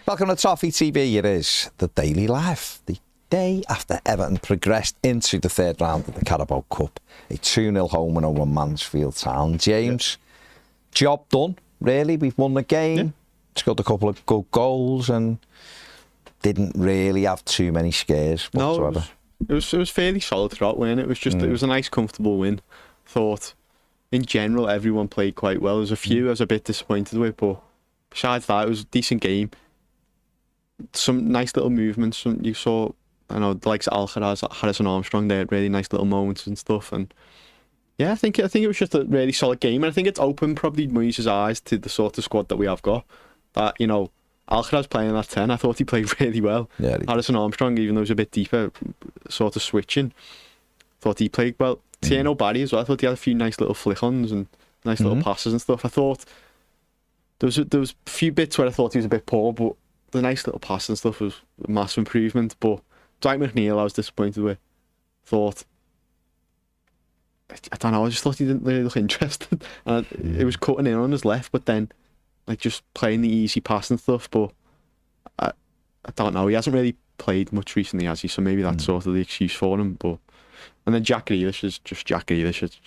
Welcome to Toffee TV. It is the Daily Life. The day after Everton progressed into the third round of the Carabao Cup. A 2-0 home win over Mansfield Town. James, job done, really. We've won the game. Scored a couple of good goals and didn't really have too many scares whatsoever. No, it was fairly solid throughout, wasn't it? It was just it was a nice, comfortable win. Thought, in general, everyone played quite well. There's a few I was a bit disappointed with, but besides that, it was a decent game. Some nice little movements. You saw, I know, the likes of Alcaraz, Harrison Armstrong, they had really nice little moments and stuff. And yeah, I think it was just a really solid game. And I think it's opened probably Moyes' eyes to the sort of squad that we have got. That, you know, Alcaraz playing that 10, I thought he played really well. Yeah, Harrison Armstrong, even though he was a bit deeper, sort of switching, thought he played well. Tieno Barry as well, I thought he had a few nice little flick-ons and nice little passes and stuff. I thought there was a few bits where I thought he was a bit poor, but the nice little pass and stuff was a massive improvement. But Dwight McNeil, I was disappointed with. Thought, I don't know, I just thought he didn't really look interested. And it was cutting in on his left, but then like just playing the easy pass and stuff. But I don't know, he hasn't really played much recently, has he? So maybe that's sort of the excuse for him. But and then Jack Grealish is just Jack Grealish. It's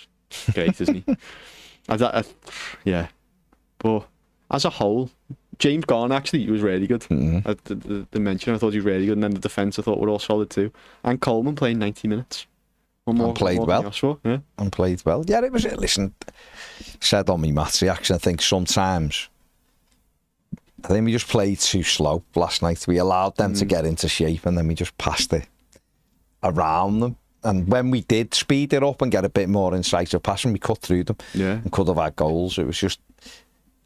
great, isn't he? Yeah, but as a whole, James Garner actually was really good. The mention, I thought he was really good, and then the defence I thought were all solid too. And Coleman playing 90 minutes. And played well. Yeah. And played well. Yeah, it was. Listen, said on me Matt's reaction. I think sometimes we just played too slow last night. We allowed them to get into shape, and then we just passed it around them. And when we did speed it up and get a bit more incisive passing, we cut through them and could have had goals. It was just,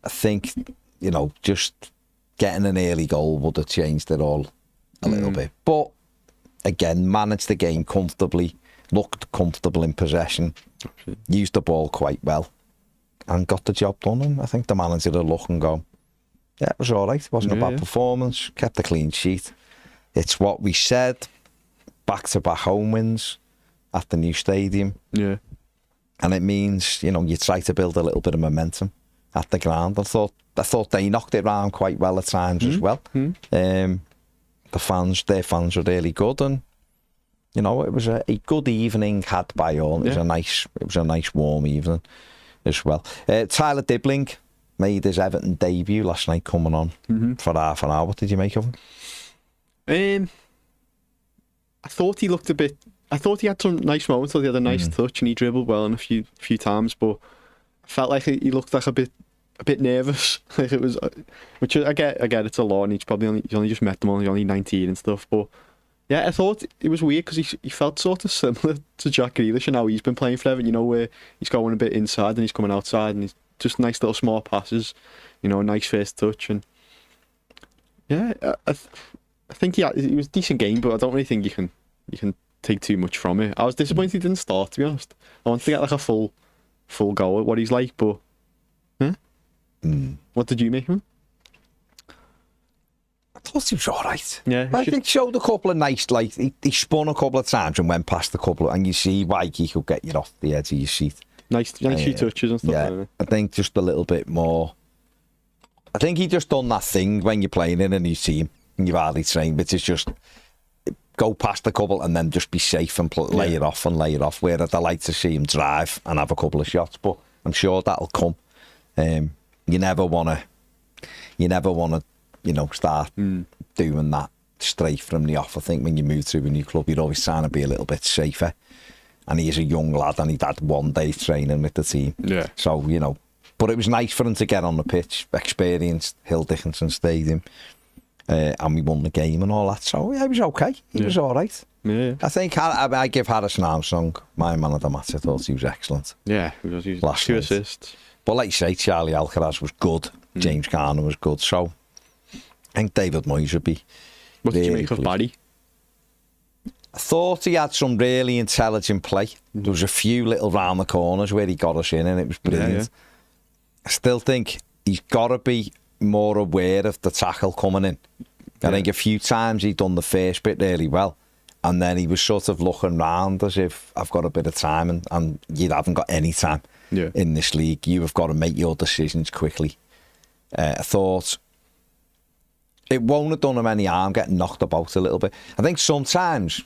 I think, you know, just getting an early goal would have changed it all a little bit. But again, managed the game comfortably, looked comfortable in possession, used the ball quite well, and got the job done. And I think the manager would look and go, yeah, it was all right. It wasn't a bad performance. Kept a clean sheet. It's what we said. Back-to-back home wins at the new stadium. Yeah. And it means, you know, you try to build a little bit of momentum at the ground. I thought they knocked it around quite well at times as well. Their fans were really good, and you know, it was a good evening had by all. It was a nice warm evening as well. Tyler Dibling made his Everton debut last night, coming on for half an hour. What did you make of him? I thought he looked a bit. I thought he had some nice moments. I thought he had a nice touch and he dribbled well in a few times, but I felt like he looked like a bit nervous. Like it was, which I get. It's a lot, and he's only just met them on. He's only 19 and stuff. But yeah, I thought it was weird because he felt sort of similar to Jack Grealish and how he's been playing forever. You know, where he's going a bit inside and he's coming outside, and he's just nice little small passes. You know, nice first touch, and yeah, I think he was a decent game, but I don't really think you can take too much from it. I was disappointed he didn't start, to be honest. I wanted to get like a full go at what he's like, but what did you make of him? I thought he was all right. Yeah, I think showed a couple of nice, like he spun a couple of times and went past a couple, and you see why he could get you off the edge of your seat. Nice few touches and stuff. Yeah, I think just a little bit more. I think he just done that thing when you're playing in a new team and you've hardly trained, which is just go past a couple and then just be safe and lay it off. Where I'd like to see him drive and have a couple of shots, but I'm sure that'll come. You never want to, you know, start doing that straight from the off. I think when you move to a new club, you're always trying to be a little bit safer. And he's a young lad, and he'd had 1 day training with the team. Yeah. So, you know, but it was nice for him to get on the pitch, experienced Hill Dickinson Stadium. And we won the game and all that. So, yeah, he was okay. He was all right. Yeah. I think I give Harrison Armstrong my man of the match. I thought he was excellent. Yeah, he was 2 assists. But like you say, Charlie Alcaraz was good. James Garner was good. So, I think David Moyes would be. What did you make of Barry? I thought he had some really intelligent play. There was a few little round the corners where he got us in, and it was brilliant. Yeah. I still think he's got to be more aware of the tackle coming in. I think a few times he'd done the first bit really well, and then he was sort of looking round as if I've got a bit of time, and you haven't got any time in this league. You have got to make your decisions quickly. I thought it won't have done him any harm getting knocked about a little bit. I think sometimes,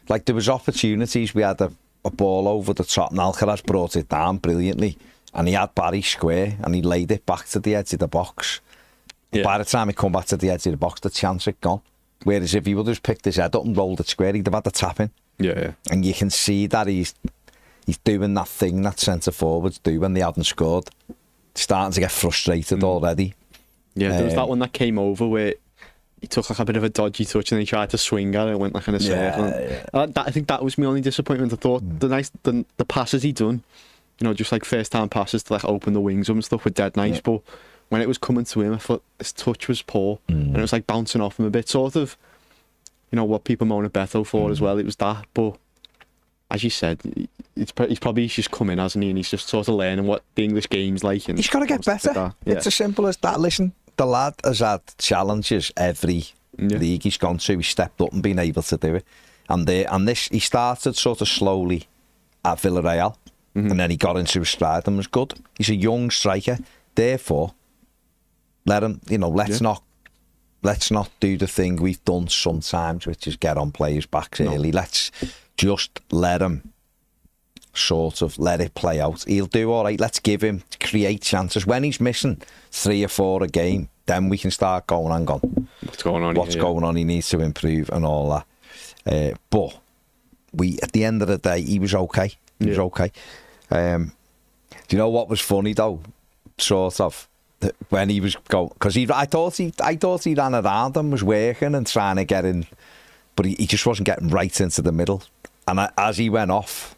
like there was opportunities, we had a ball over the top and Alcaraz brought it down brilliantly and he had Barry square and he laid it back to the edge of the box. Yeah. By the time he come back to the edge of the box, the chance had gone. Whereas if he would have picked his head up and rolled it square, he'd have had the tap in. Yeah. And you can see that he's doing that thing that centre forwards do when they haven't scored. Starting to get frustrated already. Yeah, there was that one that came over where he took like a bit of a dodgy touch and he tried to swing at it and went like in a circle. I think that was my only disappointment. I thought the passes he done, you know, just like first time passes to like open the wings up and stuff were dead nice, but when it was coming to him, I thought his touch was poor and it was like bouncing off him a bit, sort of, you know, what people moan at Beto for as well. It was that, but as you said, he's probably just come in, hasn't he? And he's just sort of learning what the English game's like. And he's got to get better. Like It's as simple as that. Listen, the lad has had challenges every league he's gone to. He stepped up and been able to do it. And this, he started sort of slowly at Villarreal, and then he got into his stride and was good. He's a young striker. Therefore, let him, you know, let's not do the thing we've done sometimes, which is get on players' backs early. Let's just let him sort of let it play out. He'll do all right. Let's give him create chances. When he's missing 3 or 4 a game, then we can start going, hang on, what's going on? What's going on? He needs to improve and all that. But at the end of the day, he was okay. He was okay. Do you know what was funny though? Sort of when he was going, because I thought he ran around and was working and trying to get in, but he just wasn't getting right into the middle. And as he went off,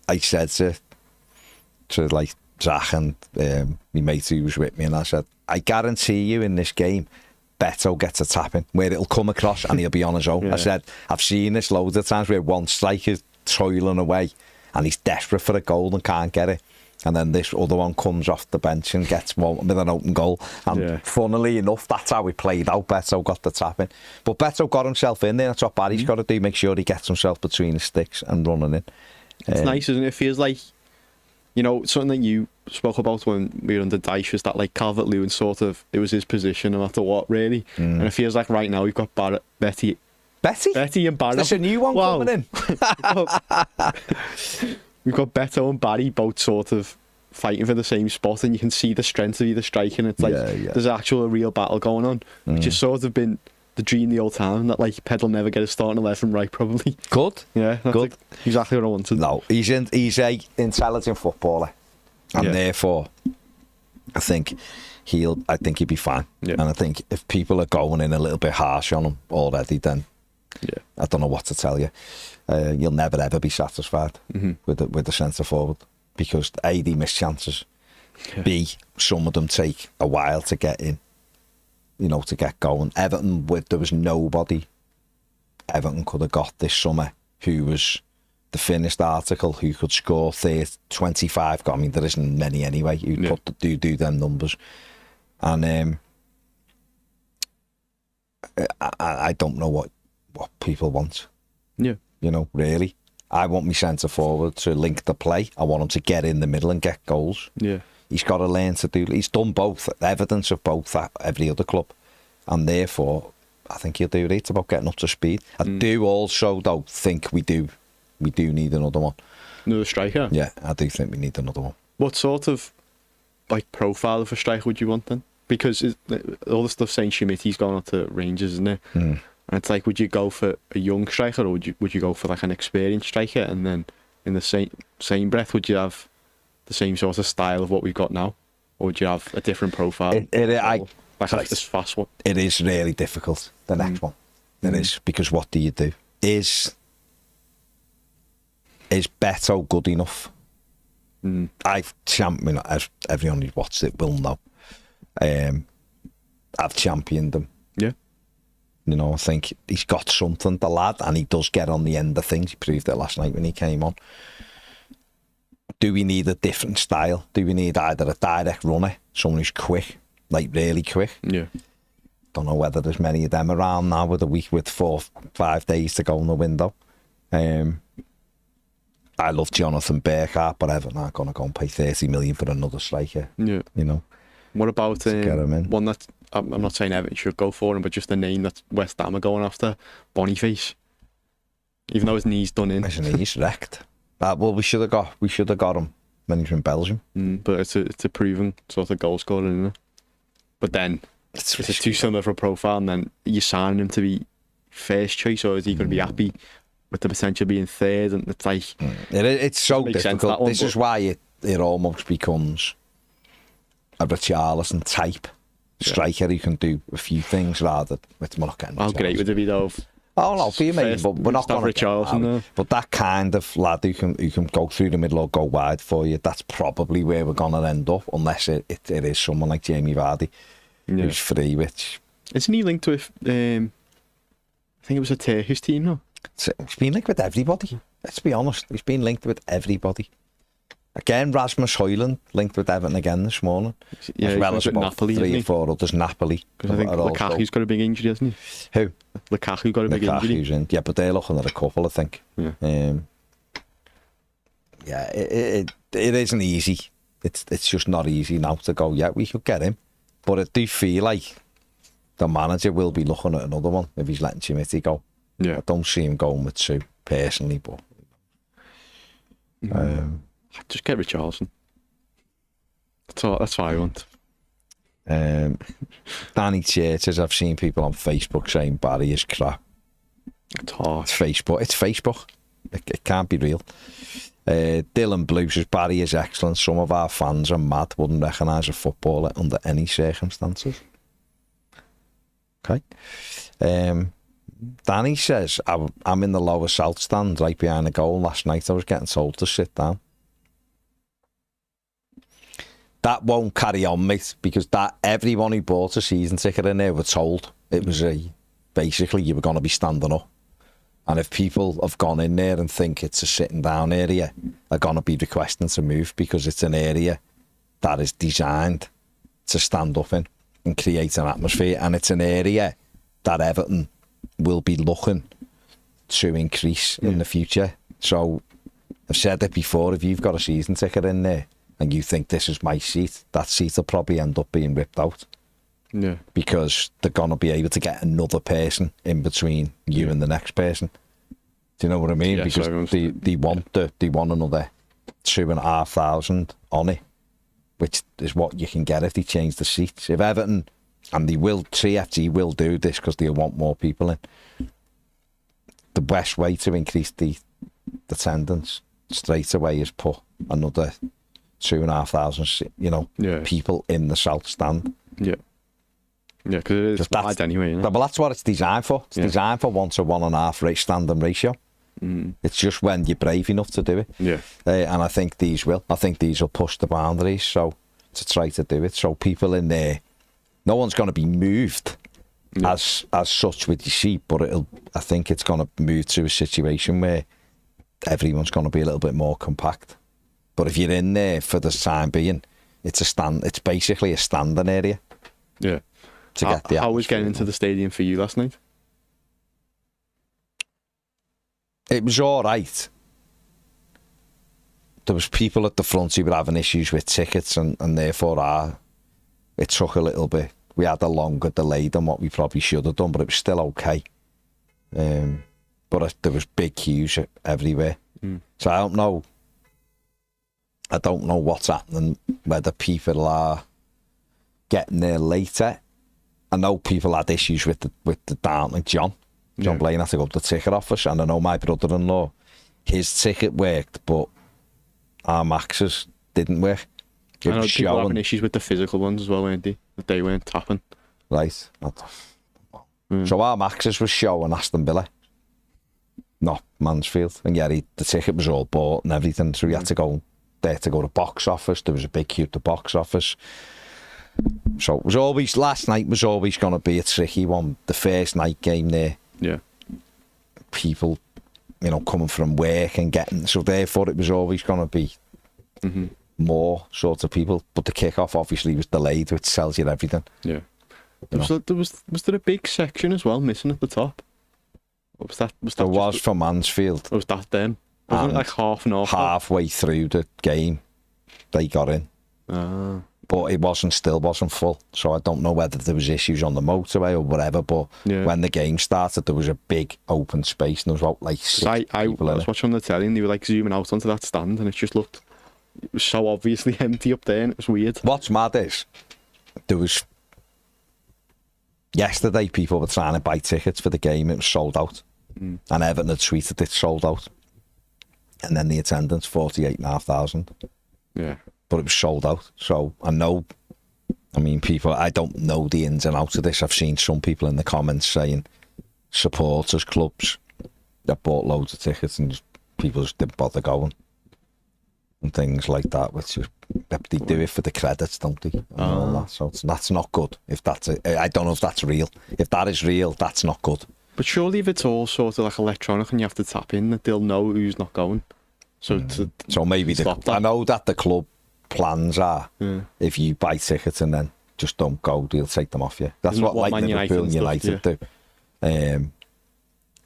I said to like Zach and my mate who was with me, and I said, I guarantee you in this game, Beto gets a tapping where it'll come across and he'll be on his own. I said, I've seen this loads of times where one striker's toiling away and he's desperate for a goal and can't get it. And then this other one comes off the bench and gets one with an open goal. And funnily enough, that's how we played out. Beto got the tapping. But Beto got himself in there. That's what Barry's got to do, make sure he gets himself between the sticks and running in. It's nice, isn't it? It feels like, you know, something that you spoke about when we were under Dyche was that like Calvert-Lewin sort of, it was his position no matter what, really. And it feels like right now we've got Betty and Barry. There's a new one coming in. We've got Beto and Barry both sort of fighting for the same spot, and you can see the strength of either striker, and it's like there's actual real battle going on, which has sort of been the dream the old time, that like Pedal never get a starting 11 right, probably. Good. Yeah, that's good. Like exactly what I wanted. No, he's a intelligent footballer, and therefore I think he'd be fine. And I think if people are going in a little bit harsh on him already, then I don't know what to tell you. You'll never ever be satisfied with the centre forward, because A, they miss chances, B, some of them take a while to get in, you know, to get going. Everton, there was nobody Everton could have got this summer who was the finished article, who could score 25. I mean, there isn't many anyway who do them numbers. And I don't know what people want. Yeah. You know, really. I want my centre forward to link the play. I want him to get in the middle and get goals. Yeah. He's got to learn to do. He's done both. Evidence of both at every other club, and therefore, I think he'll do it. It's about getting up to speed. I do also though think we do need another one. Another striker. Yeah, I do think we need another one. What sort of like profile of a striker would you want then? Because all the stuff saying Schmitty's gone on to Rangers, isn't it? And it's like, would you go for a young striker, or would you go for like an experienced striker, and then in the same breath would you have the same sort of style of what we've got now, or would you have a different profile? Like this fast one. It is really difficult. The next one, it is, because what do you do? Is Beto good enough? I've championed, as everyone who's watched it will know. I've championed him. Yeah. You know, I think he's got something, the lad, and he does get on the end of things. He proved it last night when he came on. Do we need a different style? Do we need either a direct runner, someone who's quick, like really quick? Yeah. Don't know whether there's many of them around now with a week with 4-5 days to go in the window. I love Jonathan Burkhart, but Everton aren't going to go and pay 30 million for another striker. Yeah. You know. What about one that I'm not saying Everton should go for him, but just the name that West Ham are going after, Boniface. Even though his knee's done in. His knee's wrecked. Well, we should have got him when he was in Belgium. But it's a proven sort of goal scorer, isn't it? But then it's too similar for a profile, and then you're signing him to be first choice, or is he going to be happy with the potential being third? And it's like it's so makes sense, difficult. that one, This is why it almost becomes a Richarlison type striker who can do a few things rather. We're not getting. How great would it be though? Oh no, for you, mate, but we're not going to. But that kind of lad who can go through the middle or go wide for you, that's probably where we're going to end up, unless it is someone like Jamie Vardy, who's free. Which isn't he linked with? I think it was a Turkish team, no? He's been linked with everybody. Let's be honest, he's been linked with everybody. Again, Rasmus Højlund linked with Everton again this morning. Yeah, as well as about Napoli, 3 or 4 others. Napoli. Because I think Lukaku's got a big injury, hasn't he? Who? Lukaku got a big injury. In. Yeah, but they're looking at a couple, I think. Yeah. It isn't easy. It's just not easy now to go, yeah, we could get him. But I do feel like the manager will be looking at another one if he's letting Chimiti go. Yeah. I don't see him going with 2, personally, but... Just get Richarlison. That's what I want. Danny Churches, I've seen people on Facebook saying Barry is crap. It's Facebook. It can't be real. Dylan Blue says Barry is excellent. Some of our fans are mad, wouldn't recognise a footballer under any circumstances. Okay. Danny says, I'm in the lower south stand right behind the goal. Last night I was getting told to sit down. That won't carry on, mate, because everyone who bought a season ticket in there were told it was basically you were going to be standing up. And if people have gone in there and think it's a sitting down area, they're going to be requesting to move because it's an area that is designed to stand up in and create an atmosphere. And it's an area that Everton will be looking to increase in the future. So I've said it before, if you've got a season ticket in there and you think this is my seat, that seat will probably end up being ripped out. Yeah. Because they're going to be able to get another person in between you and the next person. Do you know what I mean? Yeah, because they want another 2,500 on it, which is what you can get if they change the seats. If Everton, and TFG will do this because they want more people in, the best way to increase the attendance straight away is put another 2,500, people in the south stand. Yeah. Yeah, because it's wide anyway, isn't it? Well, that's what it's designed for. It's designed for 1 to 1.5 standing ratio. It's just when you're brave enough to do it. Yeah. And I think these will. I think these will push the boundaries to try to do it. So people in there, no one's going to be moved as such with your seat, but I think it's going to move to a situation where everyone's going to be a little bit more compact. But if you're in there for the time being, it's basically a standing area. Yeah. How was getting into the stadium for you last night? It was all right. There was people at the front who were having issues with tickets, and therefore it took a little bit. We had a longer delay than what we probably should have done, but it was still okay. But there was big queues everywhere. So I don't know what's happening, whether people are getting there later. I know people had issues with the Downton. John Blaine had to go to the ticket office, and I know my brother-in-law, his ticket worked, but our Max's didn't work. I know people were having issues with the physical ones as well, weren't they? That they weren't tapping. Right. So our Max's was showing Aston Villa, not Mansfield, and the ticket was all bought and everything, so we had to go there to go to box office. There was a big queue at the box office. So it was always, last night was always going to be a tricky one. The first night game there. Yeah. People, coming from work and getting, so therefore it was always going to be more sorts of people. But the kick-off obviously was delayed, which tells you everything. Yeah. Was there a big section as well missing at the top? Or was that there was for Mansfield. Or was that them? Wasn't it like half an hour? Halfway through the game, they got in. but it still wasn't full. So I don't know whether there was issues on the motorway or whatever. But when the game started, there was a big open space, and there was about like 6 people I in was it. watching on the telly, and they were like zooming out onto that stand, and it was so obviously empty up there, and it was weird. What's mad is there was yesterday people were trying to buy tickets for the game. It was sold out, and Everton had tweeted it sold out, and then the attendance 48,500. Yeah. But it was sold out. So I mean, people, I don't know the ins and outs of this. I've seen some people in the comments saying supporters clubs that bought loads of tickets and people just didn't bother going and things like that, which is, they do it for the credits, don't they? And all that. So that's not good. If that's I don't know if that's real. If that is real, that's not good. But surely if it's all sort of like electronic and you have to tap in, that they'll know who's not going. So maybe I know that the club plans are if you buy tickets and then just don't go, they'll take them off you. That's what like Liverpool and United do.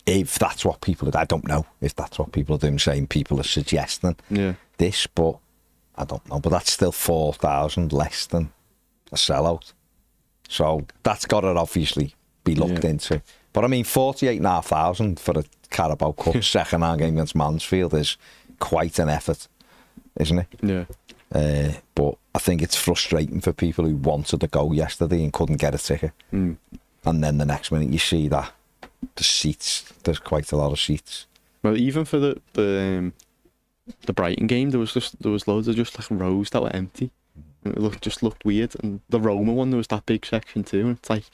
If that's what people are, I don't know if that's what people are doing, saying people are suggesting this, but I don't know. But that's still 4,000 less than a sellout. So that's got to obviously be looked into. But I mean, 48,500 for a Carabao Cup second hand game against Mansfield is quite an effort, isn't it? Yeah. But I think it's frustrating for people who wanted to go yesterday and couldn't get a ticket. And then the next minute you see that the seats, there's quite a lot of seats. Well, even for the Brighton game, there was loads of just like rows that were empty. And it just looked weird. And the Roma one, there was that big section too. And it's like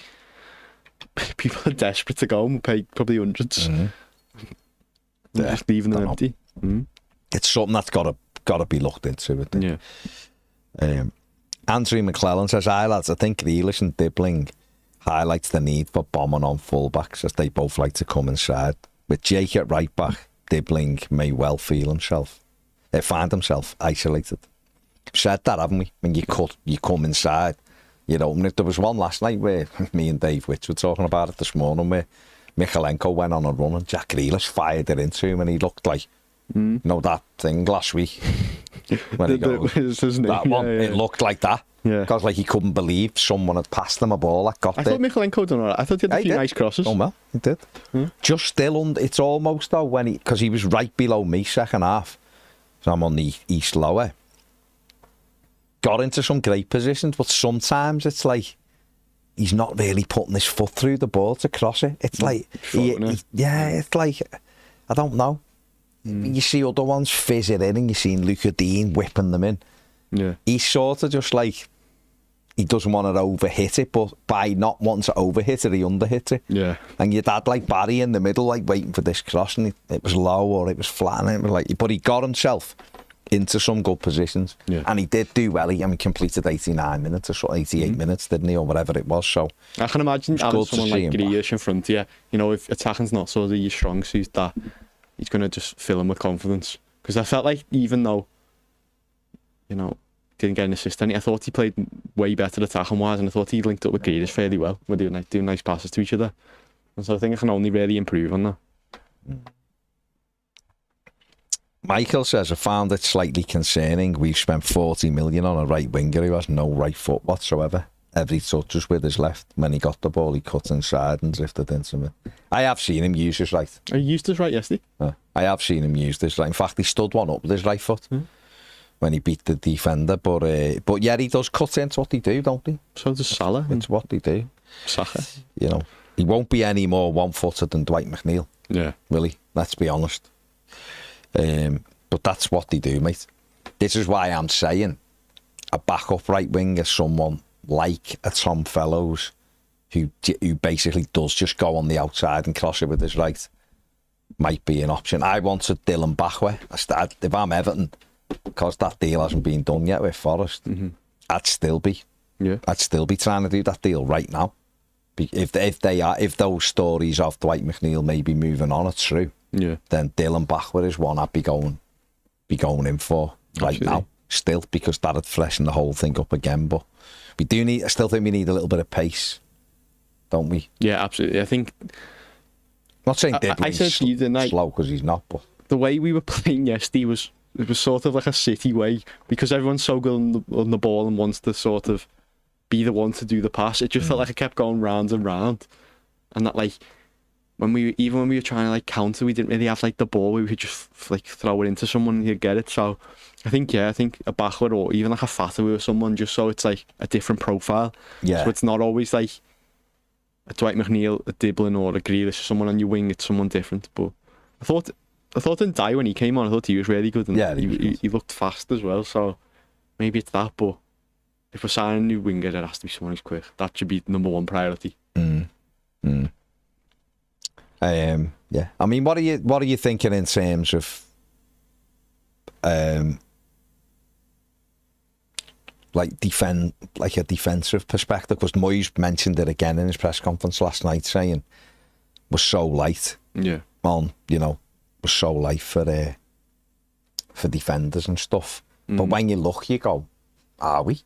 people are desperate to go and pay probably hundreds. Just leaving them empty. It's something that's got to be looked into. I think. Yeah. Andrew McClellan says, "Hi lads, I think Grealish and Dibbling highlights the need for bombing on fullbacks as they both like to come inside. With Jake at right back, Dibbling may well find himself isolated. Said that, haven't we? When you come inside, you know. There was one last night where me and Dave Witch were talking about it this morning, where Michalenko went on a run and Jack Grealish fired it into him, and he looked like you know that thing last week when he goes, that one. It looked like that. Yeah, because like he couldn't believe someone had passed him a ball that got there. I thought Michalenko done alright. I thought he had a few nice crosses. Oh well, he did. Just still it's almost though because he was right below me second half. So I'm on the east lower. Got into some great positions, but sometimes it's like he's not really putting his foot through the ball to cross it. It's like it's like I don't know. You see other ones fizz it in, and you see Luca Dean whipping them in. Yeah, he's sort of just like he doesn't want to overhit it, but by not wanting to overhit it, he underhit it. Yeah, and you'd had like Barry in the middle, like waiting for this cross, and it was low or it was flat, and it was like, but he got himself into some good positions, and he did do well. He completed 89 minutes or so, 88 minutes, didn't he, or whatever it was. So I can imagine having someone like Grealish in front of you. You know, if attacking's not sort of your strong suit, that he's going to just fill him with confidence. Because I felt like even though, you know, didn't get an assist, I thought he played way better attacking wise, and I thought he linked up with Grealish fairly well. We're doing nice passes to each other, and so I think I can only really improve on that. Michael says, I found it slightly concerning. We've spent 40 million on a right winger who has no right foot whatsoever. Every touch was with his left. When he got the ball, he cut inside and drifted into it. I have seen him use his right. He used his right yesterday? I have seen him use his right. In fact, he stood one up with his right foot when he beat the defender. But yeah, he does cut in. It's what they do, don't they? So does Salah. It's what they do. Saka. You know, he won't be any more one-footed than Dwight McNeil. Yeah. Really, let's be honest. But that's what they do, mate. This is why I'm saying a backup right wing is someone like a Tom Fellows who basically does just go on the outside and cross it with his right. Might be an option. I wanted Dylan Bachwe. If I'm Everton, because that deal hasn't been done yet with Forest, I'd still be trying to do that deal right now. If those stories of Dwight McNeil maybe moving on are true, then Dylan Bachwe is one I'd be going in for right now. Still, because that'd freshen the whole thing up again. But I still think we need a little bit of pace, don't we? Yeah, absolutely. I think. Not saying Dibling's slow because he's not, but the way we were playing yesterday was it was sort of like a City way, because everyone's so good on the ball and wants to sort of be the one to do the pass. It just felt like it kept going round and round, and that like when we were trying to like counter, we didn't really have like the ball where we could just like throw it into someone and you'd get it. So I think a backward or even like a fatter with someone, just so it's like a different profile. Yeah. So it's not always like a Dwight McNeil, a Diblin or a Grealish, someone on your wing. It's someone different. But I thought in Dye when he came on, I thought he was really good, and Yeah, he looked fast as well. So maybe it's that. But if we're signing a new winger, it has to be someone who's quick. That should be number one priority. Yeah. I mean, what are you thinking in terms of like a defensive perspective? Because Moyes mentioned it again in his press conference last night, saying we're so light. Yeah. On, we're so light for defenders and stuff. But when you look, you go, are we?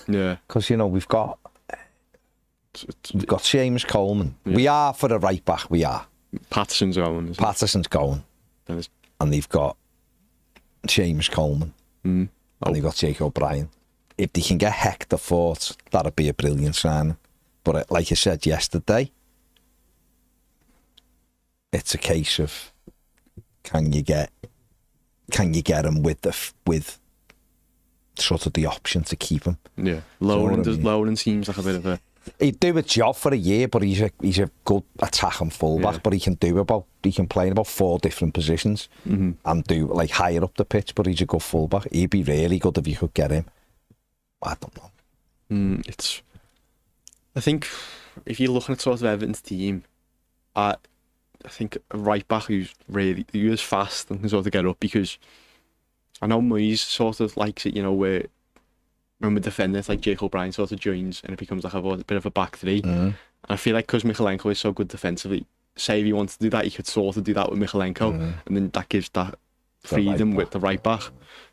Yeah. Because we've got James Coleman. Yeah. We are for the right back. We are. Patterson's going. Patterson's going. And they've got James Coleman. And they've got Jake O'Brien. If they can get Hector Fort, that'd be a brilliant signing. But like I said yesterday, it's a case of can you get him with sort of the option to keep him. Yeah, Lowland seems like a bit of a. He'd do a job for a year, but he's a good attacking fullback. Yeah. But he can play in about 4 different positions and do like higher up the pitch. But he's a good fullback. He'd be really good if you could get him. I don't know. I think if you're looking at sort of Everton's team, I think a right back who is fast and can sort of get up, because I know Moyes sort of likes it, where when we're defending, it's like Jake O'Brien sort of joins and it becomes like a bit of a back three. And I feel like because Michalenko is so good defensively, say if he wants to do that, he could sort of do that with Michalenko, and then that gives that freedom with the right back.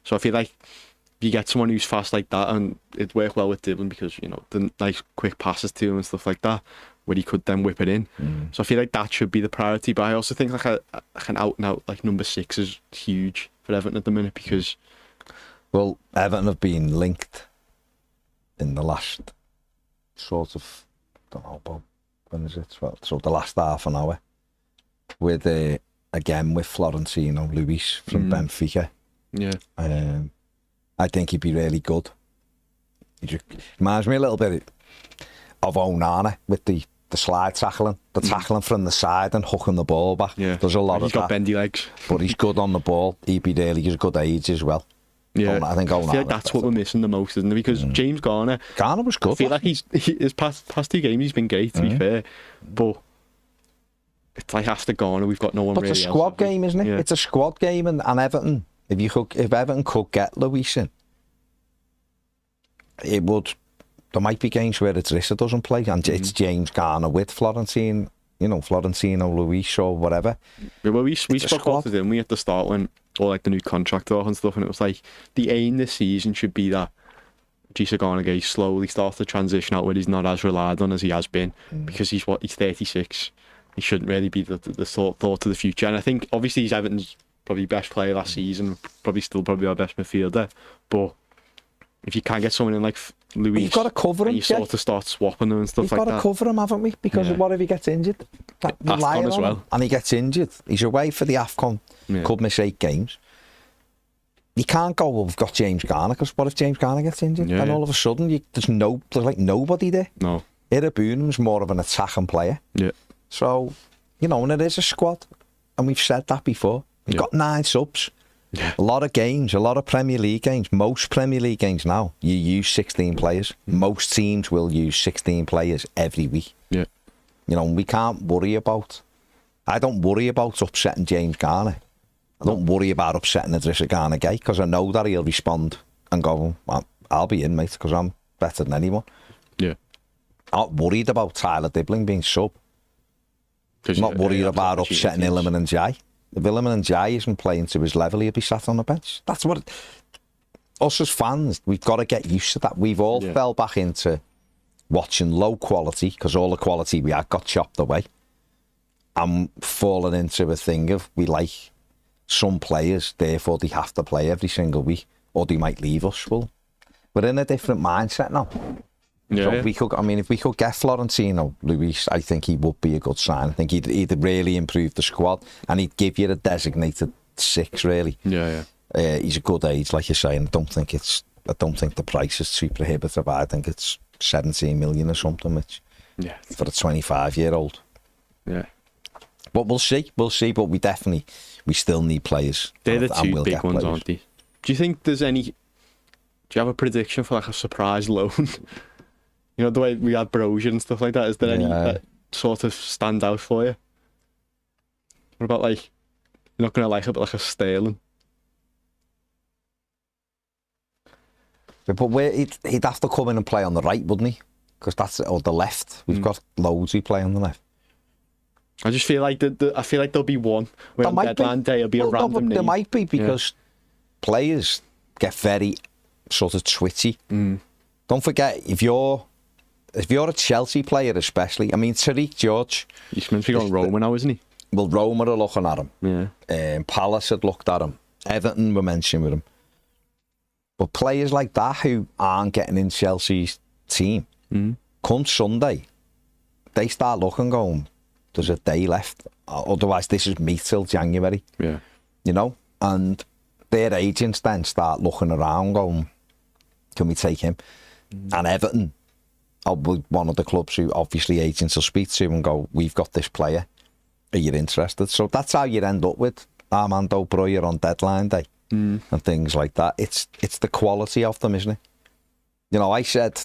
So I feel like if you get someone who's fast like that, and it'd work well with Diblin because, the nice quick passes to him and stuff like that, where he could then whip it in. So I feel like that should be the priority. But I also think like an out and out like number 6 is huge for Everton at the minute, because Everton have been linked in the last sort of, don't know about when is it? Well, so the last half an hour with again with Florentino Luis from Benfica. Yeah. I think he'd be really good. He just reminds me a little bit of Onana with the slide tackling, the tackling from the side and hooking the ball back. Yeah. There's a lot of that. He's got bendy legs. But he's good on the ball. He'd be really a good age as well. Yeah, I think I feel like that's what we're missing the most, isn't it? Because James Garner was good. I feel like his past 2 games he's been great, to be fair, but it's like after Garner we've got no one. But really it's a squad game, isn't it? Yeah. It's a squad game, and Everton. If Everton could get Luis in, it would. There might be games where it's Rissa doesn't play, and it's James Garner with Florentino Luis or whatever. Yeah, well, we spoke about it, didn't we, at the start when all like the new contract talk and stuff, and it was like the aim this season should be that Jisa Garner slowly starts to transition out where he's not as relied on as he has been, because he's 36. He shouldn't really be the thought of the future. And I think obviously he's Everton's probably best player last season, probably our best midfielder. But if you can't get someone in like Luis, you've got to cover him. You sort of start swapping them and stuff like that. You've got to cover him, haven't we? Because what if he gets injured? AFCON as well. And he gets injured. He's away for the AFCON. Yeah. Could miss 8 games. You can't go, we've got James Garner, because what if James Garner gets injured? Then all of a sudden, there's like nobody there. No. Irabunum's more of an attacking player. Yeah. So, and it is a squad. And we've said that before. We've got 9 subs. Yeah. A lot of games, a lot of Premier League games. Most Premier League games now, you use 16 players. Most teams will use 16 players every week. Yeah. We can't worry about... I don't worry about upsetting James Garner. I don't worry about upsetting Idrissa Gana Gueye, because I know that he'll respond and go, well, I'll be in, mate, because I'm better than anyone. Yeah. I'm not worried about Tyler Dibbling being sub. I'm not worried about upsetting Iliman and Jai. If Iliman and Jai isn't playing to his level, he'll be sat on the bench. That's what... Us as fans, we've got to get used to that. We've all fell back into watching low quality, because all the quality we had got chopped away. I'm falling into a thing of we like some players, therefore they have to play every single week, or they might leave us. Well, we're in a different mindset now. Yeah, So we could, I mean, if we could get Florentino Luis, I think he would be a good sign. I think he'd really improve the squad, and he'd give you a designated 6, really. Yeah. He's a good age, like you say, and I don't think the price is too prohibitive. I think it's 17 million or something, which for a 25-year-old. Yeah. But we'll see. But we still need players. They're the two big ones, aren't they? Do you think there's any? Do you have a prediction for like a surprise loan? You know, the way we had Brozier and stuff like that. Is there any that sort of stand out for you? What about like, you're not going to like it, but like a Sterling? But he'd have to come in and play on the right, wouldn't he? Because or the left. We've got loads who play on the left. I just feel like I feel like there'll be one where on deadline day it'll be a random name. There might be, because players get very sort of twitchy. Don't forget, if you're a Chelsea player especially, I mean, Tariq George... He's meant to be going Roma now, isn't he? Well, Roma are looking at him. Yeah. Palace had looked at him. Everton were mentioning with him. But players like that who aren't getting in Chelsea's team, come Sunday, they start looking going, there's a day left. Otherwise, this is me till January. Yeah. You know? And their agents then start looking around going, can we take him? And Everton are one of the clubs who obviously agents will speak to and go, we've got this player. Are you interested? So that's how you end up with Armando Broja on deadline day and things like that. It's the quality of them, isn't it? You know, I said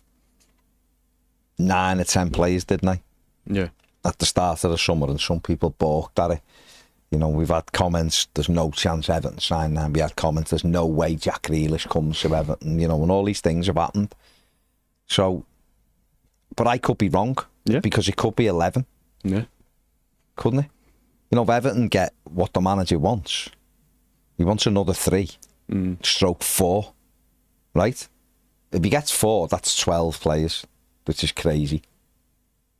9 or 10 players, didn't I? Yeah. At the start of the summer, and some people balked at it. You know, we've had comments, there's no chance Everton sign them. We had comments, there's no way Jack Grealish comes to Everton, you know, and all these things have happened. So, but I could be wrong, because it could be 11. Yeah. Couldn't it? You know, if Everton get what the manager wants, he wants another 3, stroke 4, right? If he gets 4, that's 12 players, which is crazy.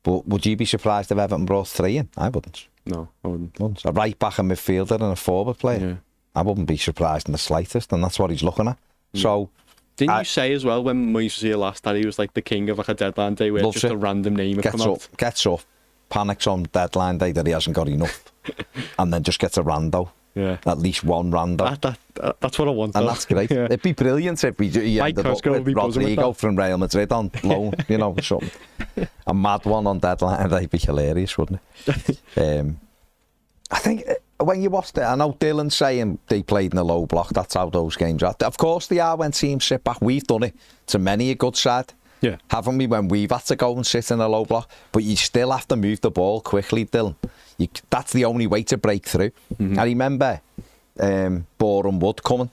But would you be surprised if Everton brought 3 in? I wouldn't. No, I wouldn't. A right back, a midfielder and a forward player. Yeah. I wouldn't be surprised in the slightest, and that's what he's looking at. So, didn't you say as well when Moyes was here last that he was like the king of like a deadline day where just a random name would come out? Gets up, panics on deadline day that he hasn't got enough, and then just gets a rando. Yeah. At least one rando. That's what I want. And that's great. Yeah. It'd be brilliant if we ended up with Rodrigo from Real Madrid on loan, you know, something. A mad one on deadline, that'd be hilarious, wouldn't it? I think when you watched it, I know Dylan's saying they played in a low block, that's how those games are. Of course they are when teams sit back. We've done it to many a good side. Yeah. Haven't we, when we've had to go and sit in a low block? But you still have to move the ball quickly, Dylan. That's the only way to break through. I remember Boreham Wood coming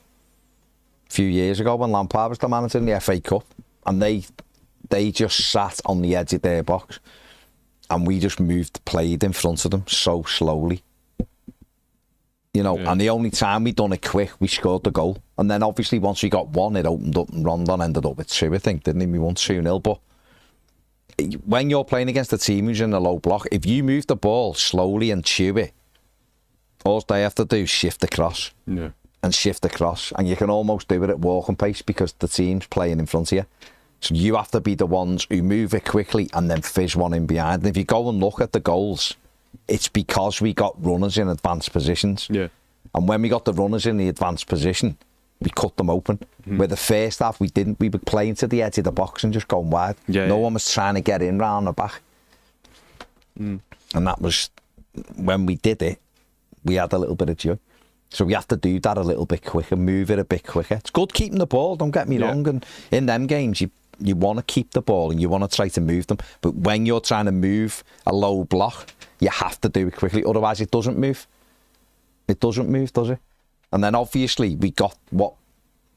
a few years ago when Lampard was the manager in the FA Cup, and they just sat on the edge of their box, and we just played in front of them so slowly. You know, and the only time we done it quick, we scored the goal. And then obviously once we got 1, it opened up, and Rondon ended up with 2, I think, didn't he? We won 2-0. But when you're playing against a team who's in a low block, if you move the ball slowly and chew it, all they have to do is shift across. Yeah. And shift across. And you can almost do it at walking pace because the team's playing in front of you. So you have to be the ones who move it quickly and then fizz one in behind. And if you go and look at the goals, it's because we got runners in advanced positions. Yeah. And when we got the runners in the advanced position, we cut them open. Where the first half we didn't. We were playing to the edge of the box and just going wide. No one was trying to get in round the back. And that was, when we did it, we had a little bit of joy. So we have to do that a little bit quicker, move it a bit quicker. It's good keeping the ball, don't get me wrong. And in them games, you want to keep the ball and you want to try to move them. But when you're trying to move a low block, you have to do it quickly. Otherwise, it doesn't move. It doesn't move, does it? And then obviously, we got what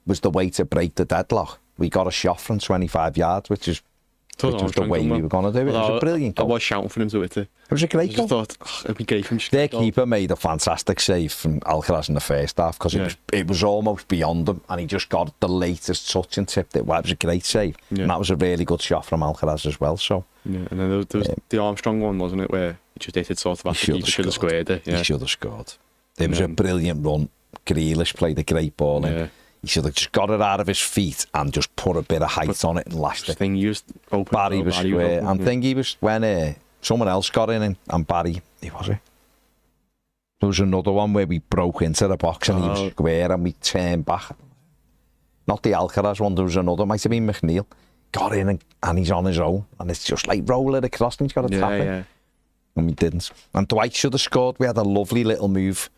was the way to break the deadlock. We got a shot from 25 yards, which was the way we were going to do it. It was a brilliant goal. I was shouting for him to hit it. It was a great goal. I just thought, it'd be great for him. Their keeper made a fantastic save from Alcaraz in the first half because it was almost beyond him, and he just got the latest touch and tipped it. Well, it was a great save. And that was a really good shot from Alcaraz as well. So and then there was the Armstrong one, wasn't it, where he just hit it sort of after the keeper should have squared it. He should have scored. It was a brilliant run. Grealish played a great ball in. Yeah. He should have just got it out of his feet and just put a bit of height on it and lashed it. Thing used open. Barry was square. open, I think he was when someone else got in and Barry, he was it. There was another one where we broke into the box and he was square and we turned back. Not the Alcaraz one, there was another, might have been McNeil. Got in and he's on his own and it's just like rolling across and he's got to tap it. And we didn't. And Dwight should have scored. We had a lovely little move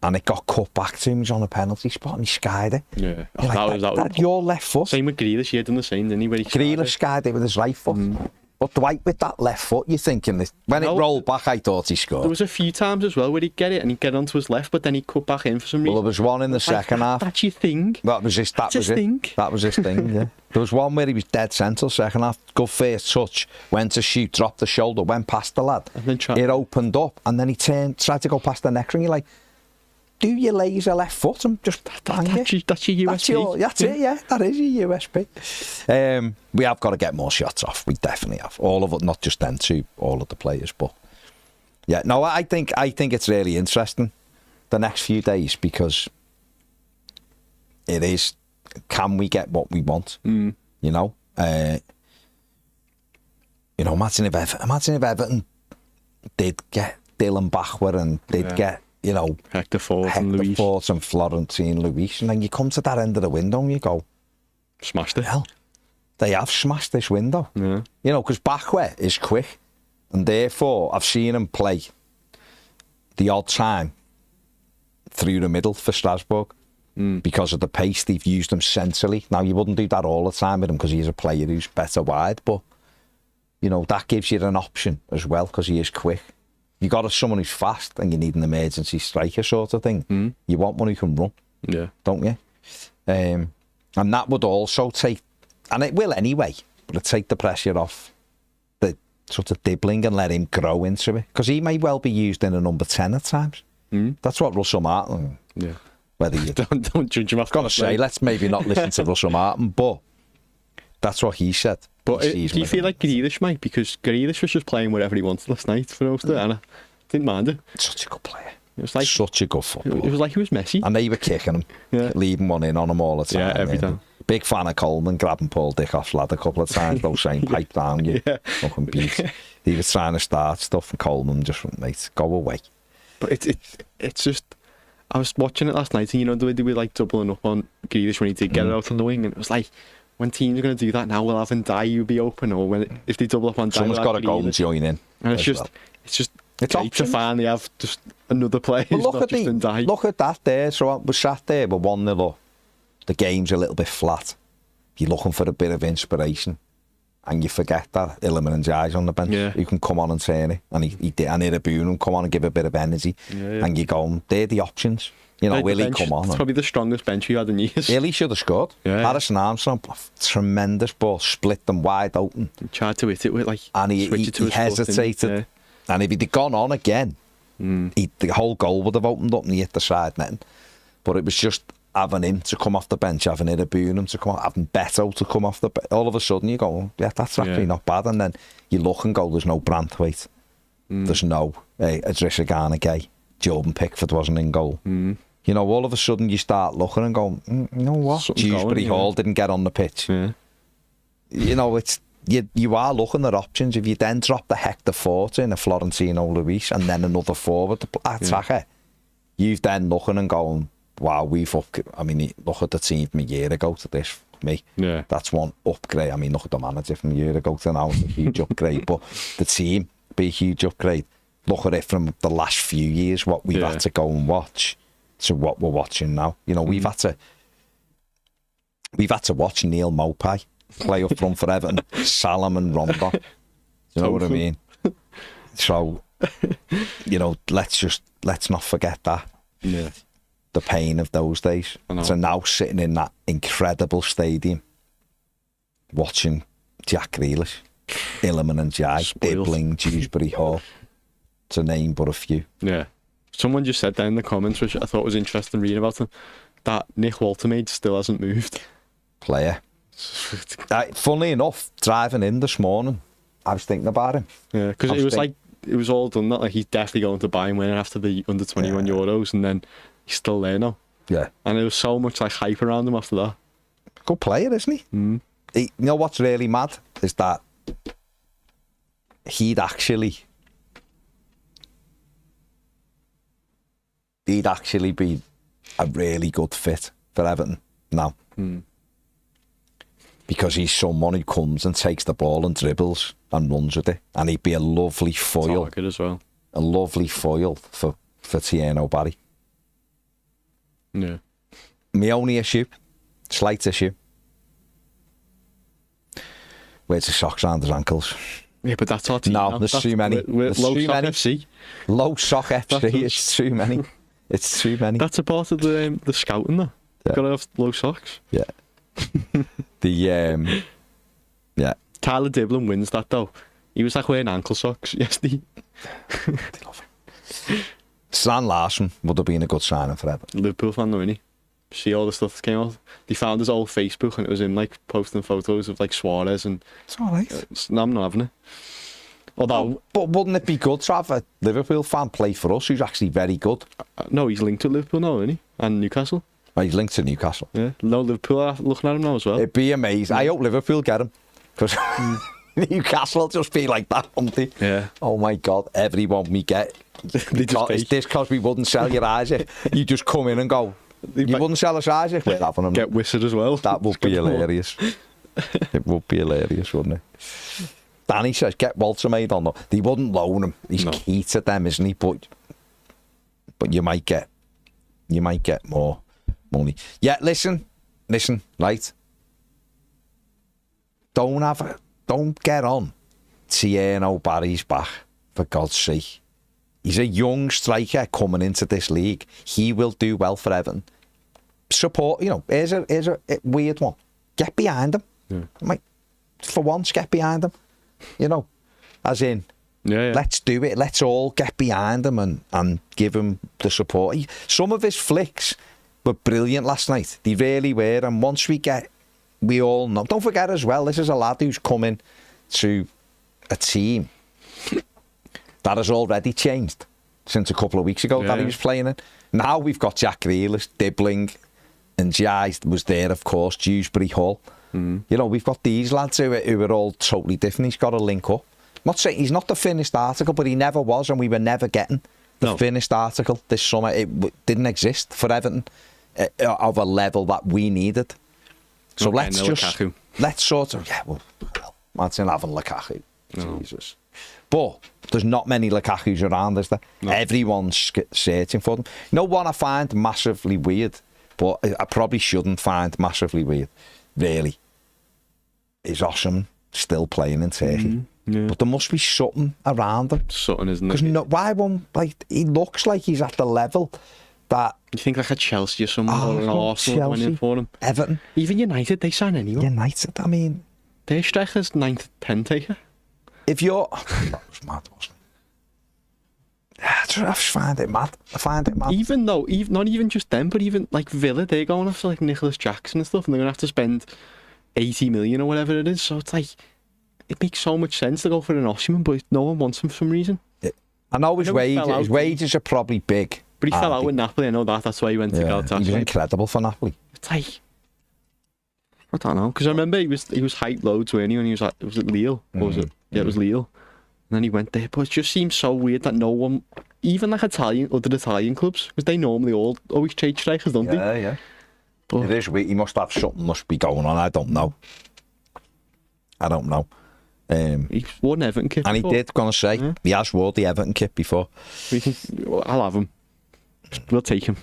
and it got cut back to him. He was on a penalty spot and he skied it. Yeah. That was your left foot. Same with Grealish, he had done the same, didn't he? Grealish skied it with his right foot. But Dwight with that left foot, you're thinking, when it rolled back, I thought he scored. There was a few times as well where he'd get it and he'd get onto his left, but then he'd cut back in for some reason. Well, there was one in the second half. That's your thing. That was his thing, yeah. There was one where he was dead centre, second half. Good first touch, went to shoot, dropped the shoulder, went past the lad. And then it opened up, and then he tried to go past the next ring. You're like, do your laser left foot and just bang it. That's your USP. That's it, yeah. That is your USP. We have got to get more shots off. We definitely have. All of it, not just them two, all of the players. But yeah, no, I think it's really interesting the next few days because it is. Can we get what we want? You know. Imagine if Everton did get Dylan Bachwer and did get. Hector Ford and Florentine Luis, and then you come to that end of the window and you go, smashed it. Hell, they have smashed this window. Yeah. Because Bachwer is quick, and therefore I've seen him play the odd time through the middle for Strasbourg because of the pace. They've used him centrally. Now, you wouldn't do that all the time with him because he's a player who's better wide, but, that gives you an option as well because he is quick. You got someone who's fast and you need an emergency striker sort of thing. You want one who can run, don't you? And that would also take, and it will anyway, but it'd take the pressure off the sort of dibbling and let him grow into it. Because he may well be used in a number 10 at times. That's what Russell Martin, whether you don't judge him off. Got to say, let's maybe not listen to Russell Martin, but that's what he said. But do you feel like Grealish might? Because Grealish was just playing whatever he wanted last night for most of it, and I didn't mind it. Such a good player. It was like such a good footballer. It was like he was Messi. And they were kicking him, leaving one in on him all the time. Yeah, every time. Big fan of Coleman, grabbing Paul Dickoff's lad a couple of times, though, saying, pipe down, you fucking beast. He was trying to start stuff, and Coleman just went, mate, go away. But it's just, I was watching it last night, and the way they were like doubling up on Grealish when he did get it out on the wing, and it was like, when teams are going to do that now, we'll have Ndiaye be open, or if they double up on Ndiaye, someone's got to go and join in. And it's just great to finally have just another player who's not just Ndiaye. Look at that there. So we sat there with 1-0 up. The game's a little bit flat. You're looking for a bit of inspiration, and you forget that Iliman Ndiaye's on the bench. Who can come on and turn it, and he did. And Irabun come on and give a bit of energy, and you go, they're the options. Willie come on. It's probably the strongest bench we had in years. Willie should have scored. Harrison Armstrong, tremendous ball, split them wide open. He tried to hit it with and he hesitated. And if he'd have gone on again, the whole goal would have opened up and he hit the side net. But it was just having him to come off the bench, having Irabun to come off, having Beto to come off the bench. All of a sudden you go, that's actually not bad. And then you look and go, there's no Branthwaite. There's no Idrissa Gana Gay. Jordan Pickford wasn't in goal. All of a sudden you start looking and going, you know what? Dewsbury Hall didn't get on the pitch. It's you are looking at options. If you then drop the Hector Fort in, a Florentino Luis, and then another forward attacker, you've then looking and going, wow, look at the team from a year ago to this. Me, that's one upgrade. Look at the manager from a year ago to now, it's a huge upgrade. But the team, be a huge upgrade. Look at it from the last few years, what we've had to go and watch to what we're watching now. We've had to watch Neil Maupay play up front for Everton, Salam and Rondon. You know what I mean? So, let's not forget that. Yeah. The pain of those days. So now sitting in that incredible stadium, watching Jack Grealish, Iliman Ndiaye, Dibbling, Dewsbury Hall, to name but a few. Yeah. Someone just said there in the comments, which I thought was interesting reading about him, that Nick Waltermaid still hasn't moved. Player. Funnily enough, driving in this morning, I was thinking about him. Yeah, because it was all done that, like he's definitely going to Bayern winner after the under 21 Euros, and then he's still there now. Yeah. And there was so much like hype around him after that. Good player, isn't he? You know what's really mad is that he'd actually be a really good fit for Everton now. Because he's someone who comes and takes the ball and dribbles and runs with it. And he'd be a lovely foil. Target as well. A lovely foil for Tieno Barry. Yeah. My only issue, slight issue, wears the socks around his ankles. Yeah, but that's our team. No, now. there's That's- too many. We're There's low too sock many. FC. Low sock FC, That's- it's too many. It's too many. That's a part of the scouting, though. Yeah. Got to have low socks. Yeah. Yeah. Tyler Diblin wins that, though. He was like wearing ankle socks yesterday. Stan Larson would have been a good signing for Everton. Liverpool fan, though, innit? See all the stuff that came out. They found his old Facebook and it was him like posting photos of like Suarez and It's all right. I'm not having it. Although, But wouldn't it be good to have a Liverpool fan play for us who's actually very good? no, he's linked to Liverpool now, isn't he? And Newcastle. Oh, he's linked to Newcastle. Yeah, no, Liverpool are looking at him now as well. It'd be amazing. I hope Liverpool get him. Because Newcastle will just be like that, won't they? Yeah. Oh my God, everyone we get. They just Is this because we wouldn't sell your Isaac? You just come in and go, you wouldn't sell us Isaac? We're having him. Get whistled as well. That would be hilarious. It would be hilarious, wouldn't it? Danny says, get Walter made on them. They wouldn't loan him. He's key to them, isn't he? But you might get more money. Yeah, listen, right? Don't get on Tieno Barry's back, for God's sake. He's a young striker coming into this league. He will do well for Everton. Support, here's a weird one. Get behind him. Yeah. For once, get behind him. As in, let's do it. Let's all get behind him and give him the support. Some of his flicks were brilliant last night. They really were. And once we all know. Don't forget as well, this is a lad who's coming to a team that has already changed since a couple of weeks ago that he was playing in. Now we've got Jack Grealish, Dibbling, and Jai was there, of course, Dewsbury Hall. We've got these lads who are all totally different. He's got to link up. I'm not saying he's not the finished article, but he never was, and we were never getting the finished article this summer. It didn't exist for Everton of a level that we needed. So let's sort of, imagine having Lukaku. No. Jesus. But there's not many Lukakus around, is there? No. Everyone's searching for them. You know what I find massively weird, but I probably shouldn't find massively weird, really, is Osimhen still playing in Turkey. But there must be something around him. Something, isn't it? Because why won't, he looks like he's at the level that... You think like a Chelsea or someone or an Arsenal went in for him? Everton. Even United, they sign anyone. United, I mean... Their striker's 9th, 10 taker. If you're... That was mad, wasn't it? I just find it mad. Even though, not even just them, but even like Villa, they're going after like Nicholas Jackson and stuff, and they're going to have to spend 80 million or whatever it is. So it's like, it makes so much sense to go for an Osimhen, but no one wants him for some reason. I know his wages are probably big. But he fell out with Napoli, I know that. That's why he went to Galatasaray. He was incredible for Napoli. It's like, I don't know, because I remember he was hyped loads, weren't he, when he was at, was it Lille? Or was it? Yeah, it was Lille. And then he went there, but it just seems so weird that no one, even like other Italian clubs, because they normally always trade strikers, don't they? Yeah. But it is weird. He must have something must be going on. I don't know. He wore an Everton kit and before. he did, gonna say, he has wore the Everton kit before. I'll have him. We'll take him.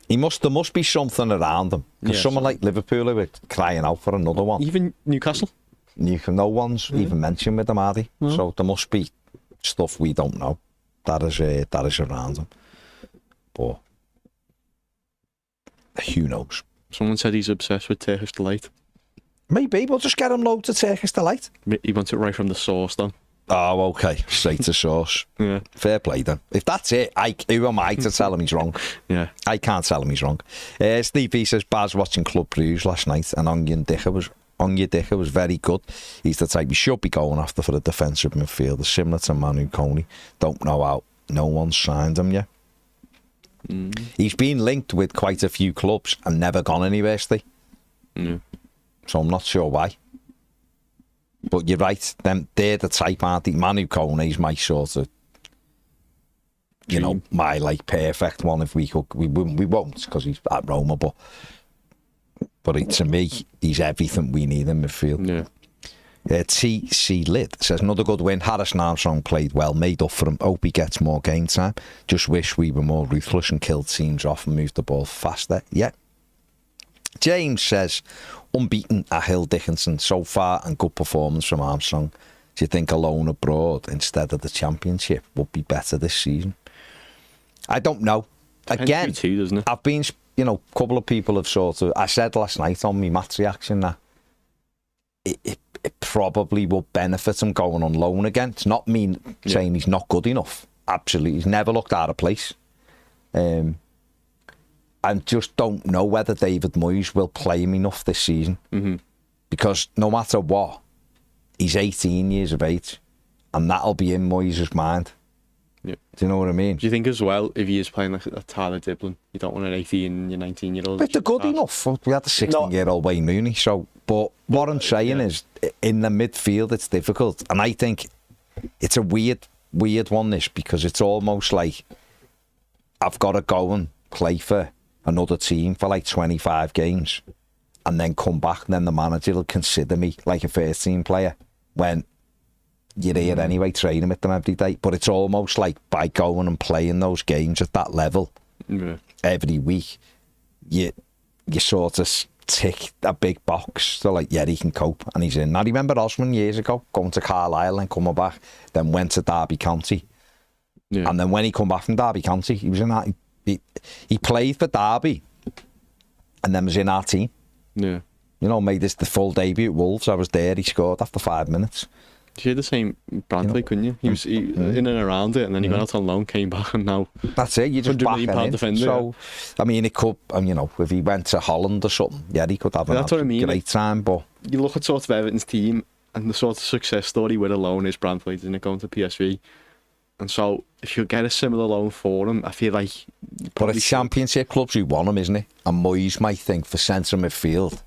There must be something around him. Because someone like Liverpool who are crying out for another one. Even Newcastle. No one's even mentioned with them, are they? So there must be stuff we don't know that is around him. But who knows? Someone said he's obsessed with Turkish Delight. Maybe we'll just get him loads of Turkish Delight. He wants it right from the source, though. Oh, okay. Straight to source. Yeah. Fair play, then. If that's it, who am I to tell him he's wrong? Yeah. I can't tell him he's wrong. Steve B says, Baz watching Club Bruges last night, and Onyedika was very good. He's the type you should be going after for a defensive midfielder, similar to Manu Coney. Don't know how no one's signed him yet. He's been linked with quite a few clubs and never gone anywhere, Steve. So I'm not sure why. But you're right, they're the type, aren't they? Manu Kone's my sort of, you know, my like perfect one. If we could, we won't because he's at Roma, but to me, he's everything we need in midfield. TC Lid says, another good win. Harrison Armstrong played well, made up for him. Hope he gets more game time. Just wish we were more ruthless and killed teams off and moved the ball faster. Yeah. James says, unbeaten at Hill Dickinson so far and good performance from Armstrong. Do you think a loan abroad instead of the Championship would be better this season? I don't know. Again, too, doesn't it? I've been, you know, a couple of people have sort of, I said last night on my match reaction that it probably will benefit him going on loan again. It's not me saying he's not good enough. Absolutely. He's never looked out of place. I just don't know whether David Moyes will play him enough this season. Because no matter what, he's 18 years of age and that'll be in Moyes' mind. Do you know what I mean? Do you think as well, if he is playing like a Tyler Diblin, you don't want an 18 or 19-year-old? But they're good enough. We had the 16-year-old Wayne Rooney. So, but what I'm saying is, in the midfield, it's difficult. And I think it's a weird one, this, because it's almost like I've got to go and play for another team for like 25 games and then come back and then the manager will consider me like a first team player when you're here anyway training with them every day. But it's almost like by going and playing those games at that level every week, you sort of tick a big box. So like, yeah, he can cope and he's in. I remember Osman years ago going to Carlisle and coming back, then went to Derby County. And then when he come back from Derby County, he was in that. He played for Derby and then was in our team. You know, made this the full debut at Wolves. I was there. He scored after 5 minutes. You had the same Brantley, couldn't you? He was in and around it, and then he went out on loan, came back, and now that's it. You just back in. Defender. So, I mean, it could. You know, if he went to Holland or something, yeah, he could have great time. But you look at sort of Everton's team, and the sort of success story with a loan is Brantley, isn't it, going to PSV? And so, if you get a similar loan for him, I feel like. But it's Championship clubs who want him, isn't it? And Moyes might think for centre midfield,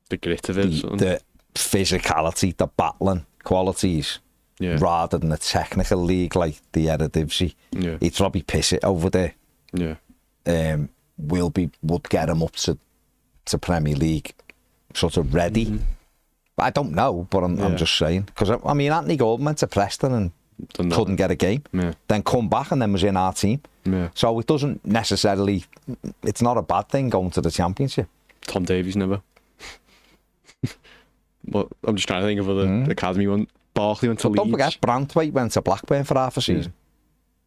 the grit of it, the physicality, the battling qualities, rather than a technical league like the Eredivisie. He'd probably piss it over there. Would get him up to Premier League, sort of ready. I don't know, but I'm just saying, because I mean Anthony Gordon went to Preston and couldn't get a game, then come back and then was in our team. So it doesn't necessarily, it's not a bad thing going to the Championship. Tom Davies never. But I'm just trying to think of the academy one. Barkley went to Leeds. Don't forget, Branthwaite went to Blackburn for half a season.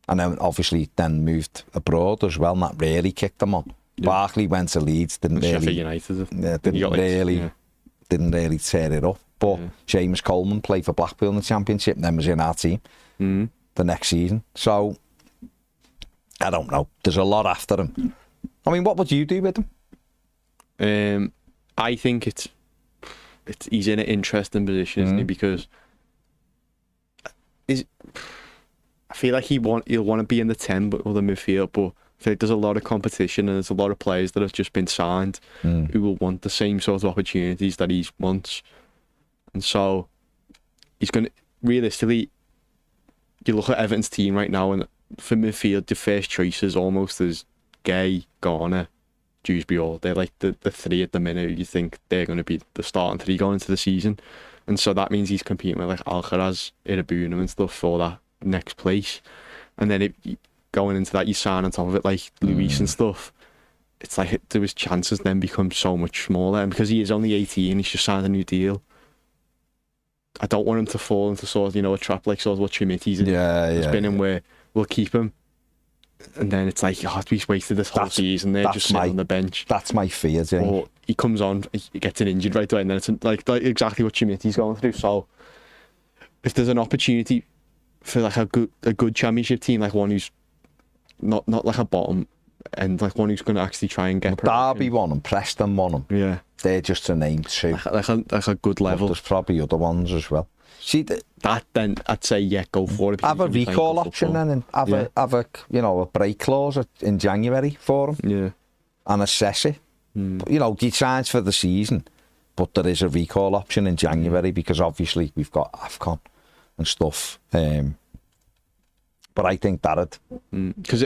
And then obviously moved abroad as well, and that really kicked him on. Barkley went to Leeds, didn't really tear it up. But James Coleman played for Blackpool in the Championship and then was in our team the next season. So, I don't know. There's a lot after him. I mean, what would you do with him? I think he's in an interesting position, isn't he? Because I feel like he'll want to be in the 10 or the midfield, but I feel like there's a lot of competition and there's a lot of players that have just been signed who will want the same sort of opportunities that he wants. And so he's going to, realistically, you look at Everton's team right now, and for midfield, the first choices almost as Gay, Garner, Dewsbury, all they're like the three at the minute. You think they're going to be the starting three going into the season, and so that means he's competing with like Alcaraz, Irabuna and stuff for that next place. And then going into that, you sign on top of it like Luis and stuff. It's like his chances then become so much smaller, and because he is only 18, he's just signed a new deal. I don't want him to fall into sort of, a trap like sort of what Schmitty's been in, where we'll keep him. And then it's like, he's wasted this whole season there just sitting on the bench. That's my fear, Jane. Or he comes on, he gets an injured right away, and then it's like exactly what Schmitty's going through. So if there's an opportunity for like a good Championship team, like one who's not like a bottom, and like one who's going to actually try and get Derby won him, Preston won him. Yeah. They're just to name two. Like a good level. But there's probably other ones as well. See, that, then I'd say, yeah, go for it. have a recall option then, and have a a break clause in January for him. Yeah. And assess it. He signs for the season, but there is a recall option in January because obviously we've got AFCON and stuff. But I think that'd... Because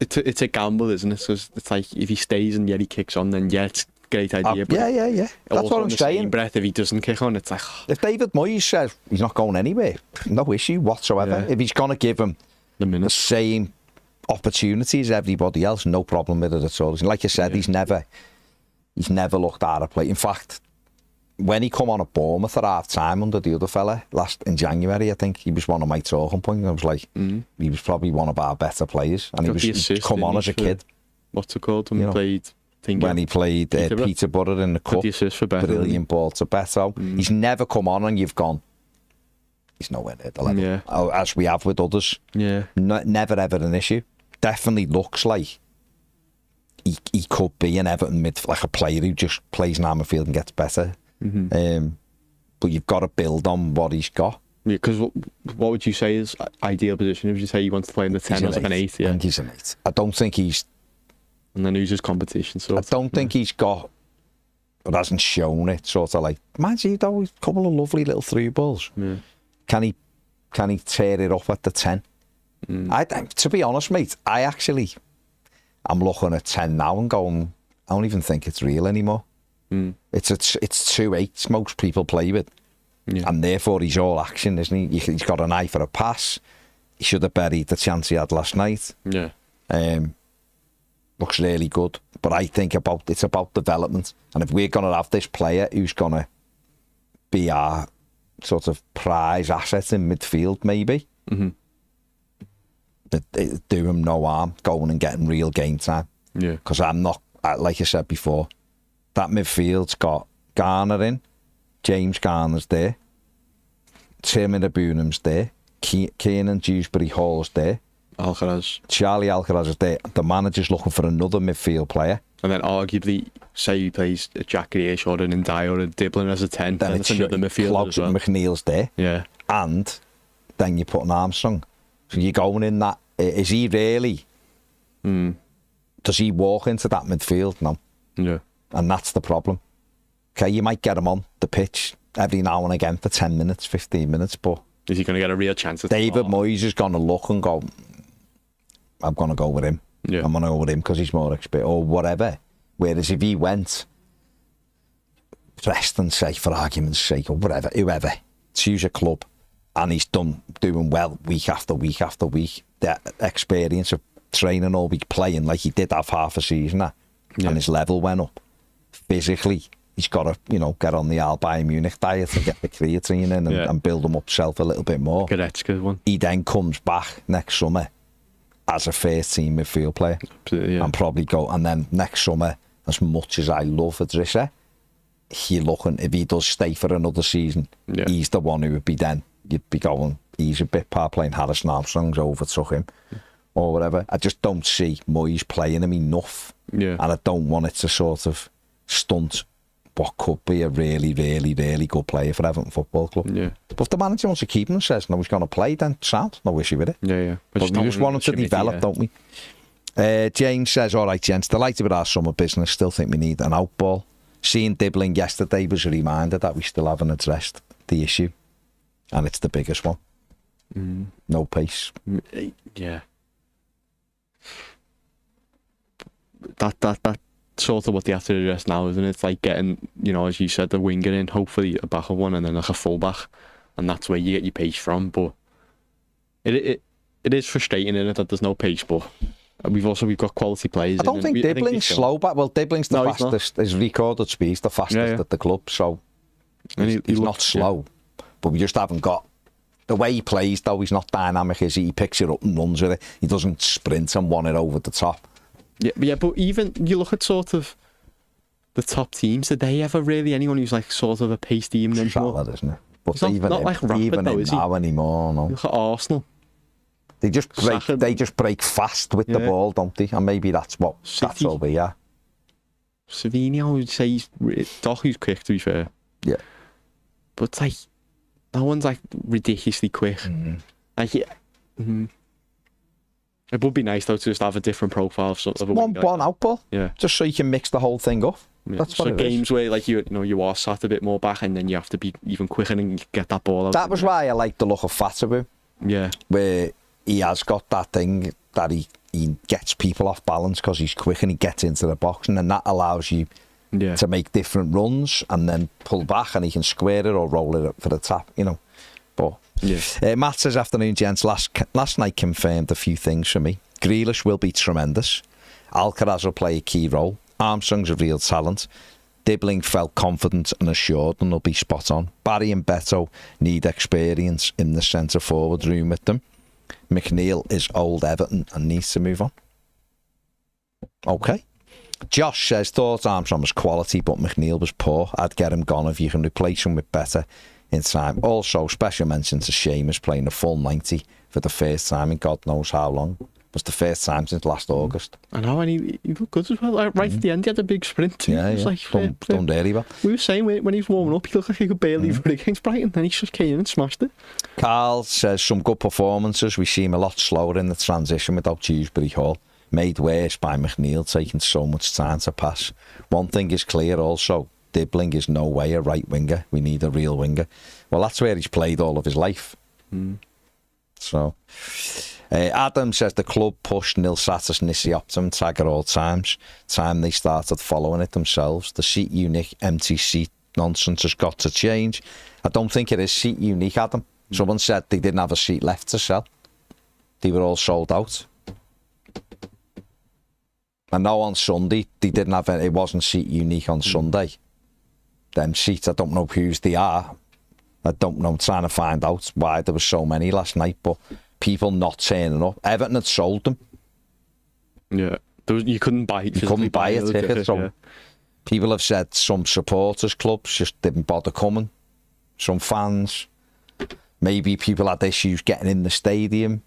it's a gamble, isn't it? Because it's like, if he stays and he kicks on, then it's a great idea. But yeah. That's what I'm saying. Same breath, if he doesn't kick on, it's like... If David Moyes says he's not going anywhere, no issue whatsoever. Yeah. If he's going to give him the same opportunities as everybody else, no problem with it at all. Like you said, he's never looked out of play. In fact, when he come on at Bournemouth at half time under the other fella in January, I think he was one of my talking points. I was like, he was probably one of our better players, and he come on as a kid. What's it called? When he played Peterborough in the cup, the assist for Beto, brilliant ball to Beto. He's never come on and you've gone, he's nowhere near the level, as we have with others. Yeah, never ever an issue. Definitely looks like he could be an Everton like a player who just plays in our midfield and gets better. But you've got to build on what he's got. Yeah, because what would you say is ideal position? Would you say he wants to play in the 10 or like an 8? Yeah, I think he's an 8. I don't think he's... And then who's his competition? I don't think he's got... But hasn't shown it, sort of like... Man, he's got a couple of lovely little through balls. Yeah. Can he tear it up at the 10? To be honest, mate, I'm looking at 10 now and going, I don't even think it's real anymore. It's 2 8s most people play with, and therefore he's all action, isn't he? He's got an eye for a pass. He should have buried the chance he had last night. Yeah, looks really good. But I think it's about development, and if we're going to have this player who's going to be our sort of prize asset in midfield, maybe. But do him no harm going and getting real game time. Yeah, because I'm not, like I said before, that midfield's got Garner in, James Garner's there, Tim Inabunam's there, Kiernan Dewsbury Hall's there, Charlie Alcaraz is there. The manager's looking for another midfield player. And then arguably, say he plays a Jack Grealish or an Ndiaye or a Diblin as a 10, then it's another midfielder as well. McNeil's there. Yeah. And then you put an Armstrong. So you're going in that. Is he really? Does he walk into that midfield? No. Yeah. And that's the problem. Okay, you might get him on the pitch every now and again for 10 minutes, 15 minutes, but... Is he going to get a real chance at David Moyes is going to look and go, I'm going to go with him. Yeah. I'm going to go with him because he's more experienced, or whatever. Whereas if he went, Preston, say, for argument's sake, or whatever, whoever, choose a club, and he's doing well week after week after week, that experience of training all week, playing like he did have half a season at, and his level went up. Physically, he's got to, get on the Bayern Munich diet and get the creatine in and build him up self a little bit more. Goretzka's one. He then comes back next summer as a first team midfield player. Absolutely, and probably go, and then next summer, as much as I love Idrissa, you're looking, if he does stay for another season, he's the one who would be then, you'd be going, he's a bit part playing Harrison Armstrong's overtook him or whatever. I just don't see Moyes playing him enough, and I don't want it to sort of stunt what could be a really, really, really good player for Everton Football Club. Yeah. But if the manager wants to keep him and says, no, he's going to play, then sound, no issue with it. Yeah. But we just want him to develop, don't we? James says, all right, gents, delighted with our summer business, still think we need an outball. Seeing Dibbling yesterday was a reminder that we still haven't addressed the issue, and it's the biggest one. No pace. Yeah. That sort of what they have to address now, isn't it? It's like getting, as you said, the winger in, hopefully a backup one, and then like a fullback, and that's where you get your pace from. But it is frustrating, isn't it, that there's no pace, but we've got quality players. I don't think Dibbling's slow back. Well, Dibbling's the fastest. His recorded speed's the fastest at the club, so he's not slow. But we just haven't got the way he plays. Though he's not dynamic, is he? He picks it up and runs with it. He doesn't sprint and want it over the top. Yeah, but even you look at sort of the top teams, did they ever really anyone who's like sort of a pace team anymore? Solid, isn't it? But he's not like rapid though, is he? Now anymore, no. Look at Arsenal. They just break fast with the ball, don't they? And maybe that's all we are. Savini, I would say he's quick, to be fair. Yeah. But it's like, no one's like ridiculously quick. Like, it would be nice though to just have a different profile of sort of a One winger like that. outball. Yeah. Just so you can mix the whole thing up. Yeah. That's what so it games is. where like you are sat a bit more back and then you have to be even quicker and get that ball out. That was why I like the look of Fatabu, Yeah. where he has got that thing that he gets people off balance because he's quick and he gets into the box, and then that allows you to make different runs and then pull back, and he can square it or roll it up for the tap, you know. But Matt says, afternoon, gents. Last night confirmed a few things for me. Grealish will be tremendous. Alcaraz will play a key role. Armstrong's a real talent. Dibbling felt confident and assured and will be spot on. Barry and Beto need experience in the centre forward room with them. McNeil is old Everton and needs to move on. Okay. Josh says, thought Armstrong was quality, but McNeil was poor. I'd get him gone if you can replace him with better in time. Also, special mention to Seamus playing a full 90 for the first time in God knows how long. It was the first time since last August. I know, and he looked good as well. Like, right at the end, he had a big sprint too. Yeah, Like, done really well. We were saying when he was warming up, he looked like he could barely run against Brighton, then he just came in and smashed it. Carl says, some good performances. We seem a lot slower in the transition without Dewsbury Hall. Made worse by McNeil taking so much time to pass. One thing is clear also, Dibbling is no way a right winger. We need a real winger. Well, that's where he's played all of his life. So, Adam says the club pushed Nil Satis Nissi Optum tag at all times. Time they started following it themselves. The seat unique, empty seat nonsense has got to change. I don't think it is seat unique, Adam. Someone said they didn't have a seat left to sell. They were all sold out. I know on Sunday they didn't have it wasn't seat unique on Sunday. Them seats, I don't know whose they are. I don't know, I'm trying to find out why there were so many last night, but people not turning up. Everton had sold them. Yeah. You couldn't buy it. You couldn't buy a ticket, so yeah. People have said some supporters clubs just didn't bother coming. Some fans. Maybe people had issues getting in the stadium.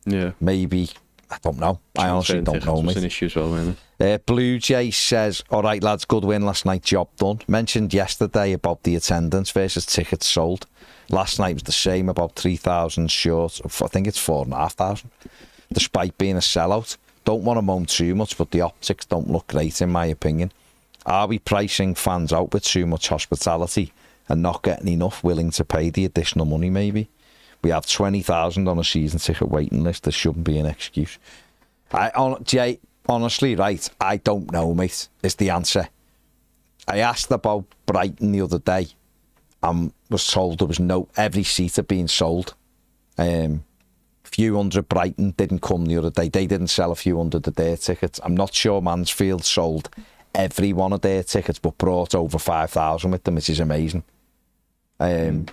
Yeah. Maybe, I don't know. I honestly don't know, mate. An issue as well, wasn't it? Blue Jay says, all right, lads, good win last night, job done. Mentioned yesterday about the attendance versus tickets sold. Last night was the same, about 3,000 short. I think it's 4,500. Despite being a sellout. Don't want to moan too much, but the optics don't look great in my opinion. Are we pricing fans out with too much hospitality and not getting enough willing to pay the additional money maybe? We have 20,000 on a season ticket waiting list. There shouldn't be an excuse. Jay, honestly, right, I don't know, mate, is the answer. I asked about Brighton the other day and was told there was every seat had been sold. Few hundred Brighton didn't come the other day. They didn't sell a few hundred of their tickets. I'm not sure Mansfield sold every one of their tickets, but brought over 5,000 with them, which is amazing. I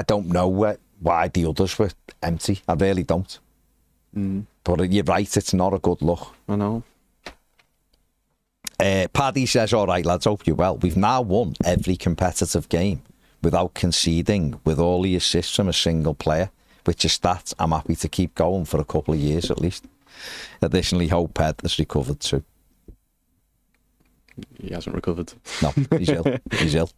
don't know why the others were empty. I really don't. But you're right, it's not a good look. I know. Paddy says, all right, lads, hope you're well. We've now won every competitive game without conceding, with all the assists from a single player, which is stats I'm happy to keep going for a couple of years at least. Additionally, Hope Ed has recovered too. He hasn't recovered. No, he's ill. He's ill.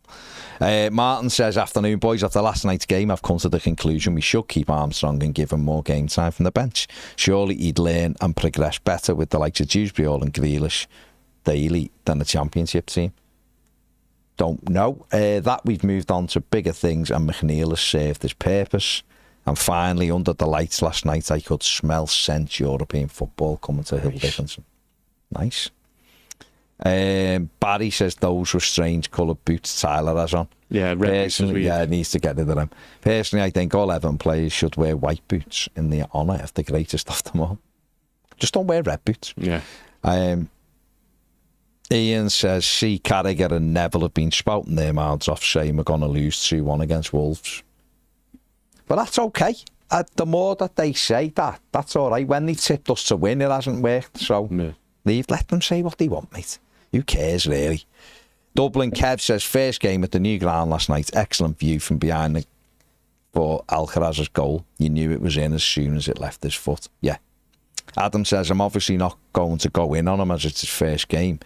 Martin says, afternoon, boys. After last night's game, I've come to the conclusion we should keep Armstrong and give him more game time from the bench. Surely he'd learn and progress better with the likes of Dewsbury Hall and Grealish daily than the Championship team. Don't know. That we've moved on to bigger things and McNeil has served his purpose. And finally, under the lights last night, I could scent European football coming to Hill Dickinson. Nice. Barry says those were strange coloured boots Tyler has on. Yeah, red boots is weird. Yeah, it needs to get rid of them. Personally, I think all Everton players should wear white boots in the honour of the greatest of them all. Just don't wear red boots. Yeah. Ian says, see, Carragher and Neville have been spouting their mouths off saying we're going to lose 2-1 against Wolves. But that's okay. The more that they say that, that's all right. When they tipped us to win, it hasn't worked. So let them say what they want, mate. Who cares, really? Dublin Kev says, first game at the new ground last night. Excellent view from behind for Alcaraz's goal. You knew it was in as soon as it left his foot. Yeah. Adam says, I'm obviously not going to go in on him as it's his first game.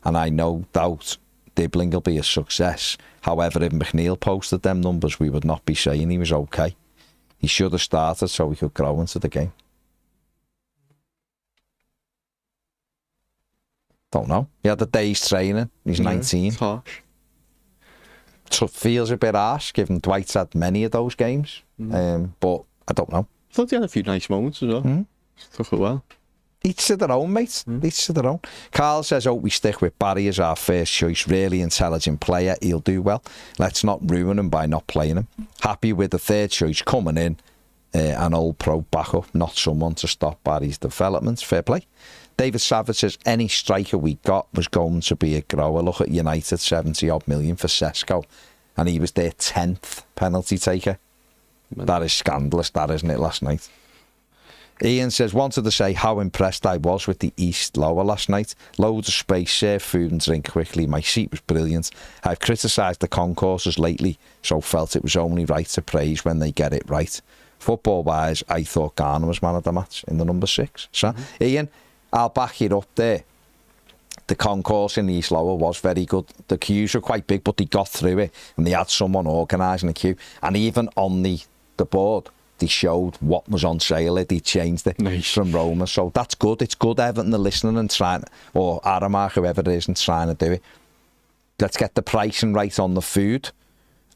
And I no doubt Dibbling will be a success. However, if McNeil posted them numbers, we would not be saying he was okay. He should have started so he could grow into the game. Don't know. He had a day's training. He's 19. It's harsh. Feels a bit harsh, given Dwight's had many of those games. But I don't know. I thought he had a few nice moments as well. Took it well. Each to their own, mate. Each to their own. Carl says, we stick with Barry as our first choice. Really intelligent player. He'll do well. Let's not ruin him by not playing him. Happy with the third choice coming in. An old pro backup, not someone to stop Barry's development. Fair play. David Savage says, any striker we got was going to be a grower. Look at United, 70-odd million for Sesko. And he was their 10th penalty taker. That is scandalous, that, isn't it, last night? Ian says, wanted to say how impressed I was with the East Lower last night. Loads of space, serve food and drink quickly. My seat was brilliant. I've criticised the concourses lately, so felt it was only right to praise when they get it right. Football-wise, I thought Garner was man of the match in the number 6. So, Ian, I'll back it up there. The concourse in the East Lower was very good. The queues were quite big, but they got through it, and they had someone organising the queue. And even on the board, they showed what was on sale. They changed it from Roma. So that's good. It's good Everton are listening and trying, or Aramark, whoever it is, and trying to do it. Let's get the pricing right on the food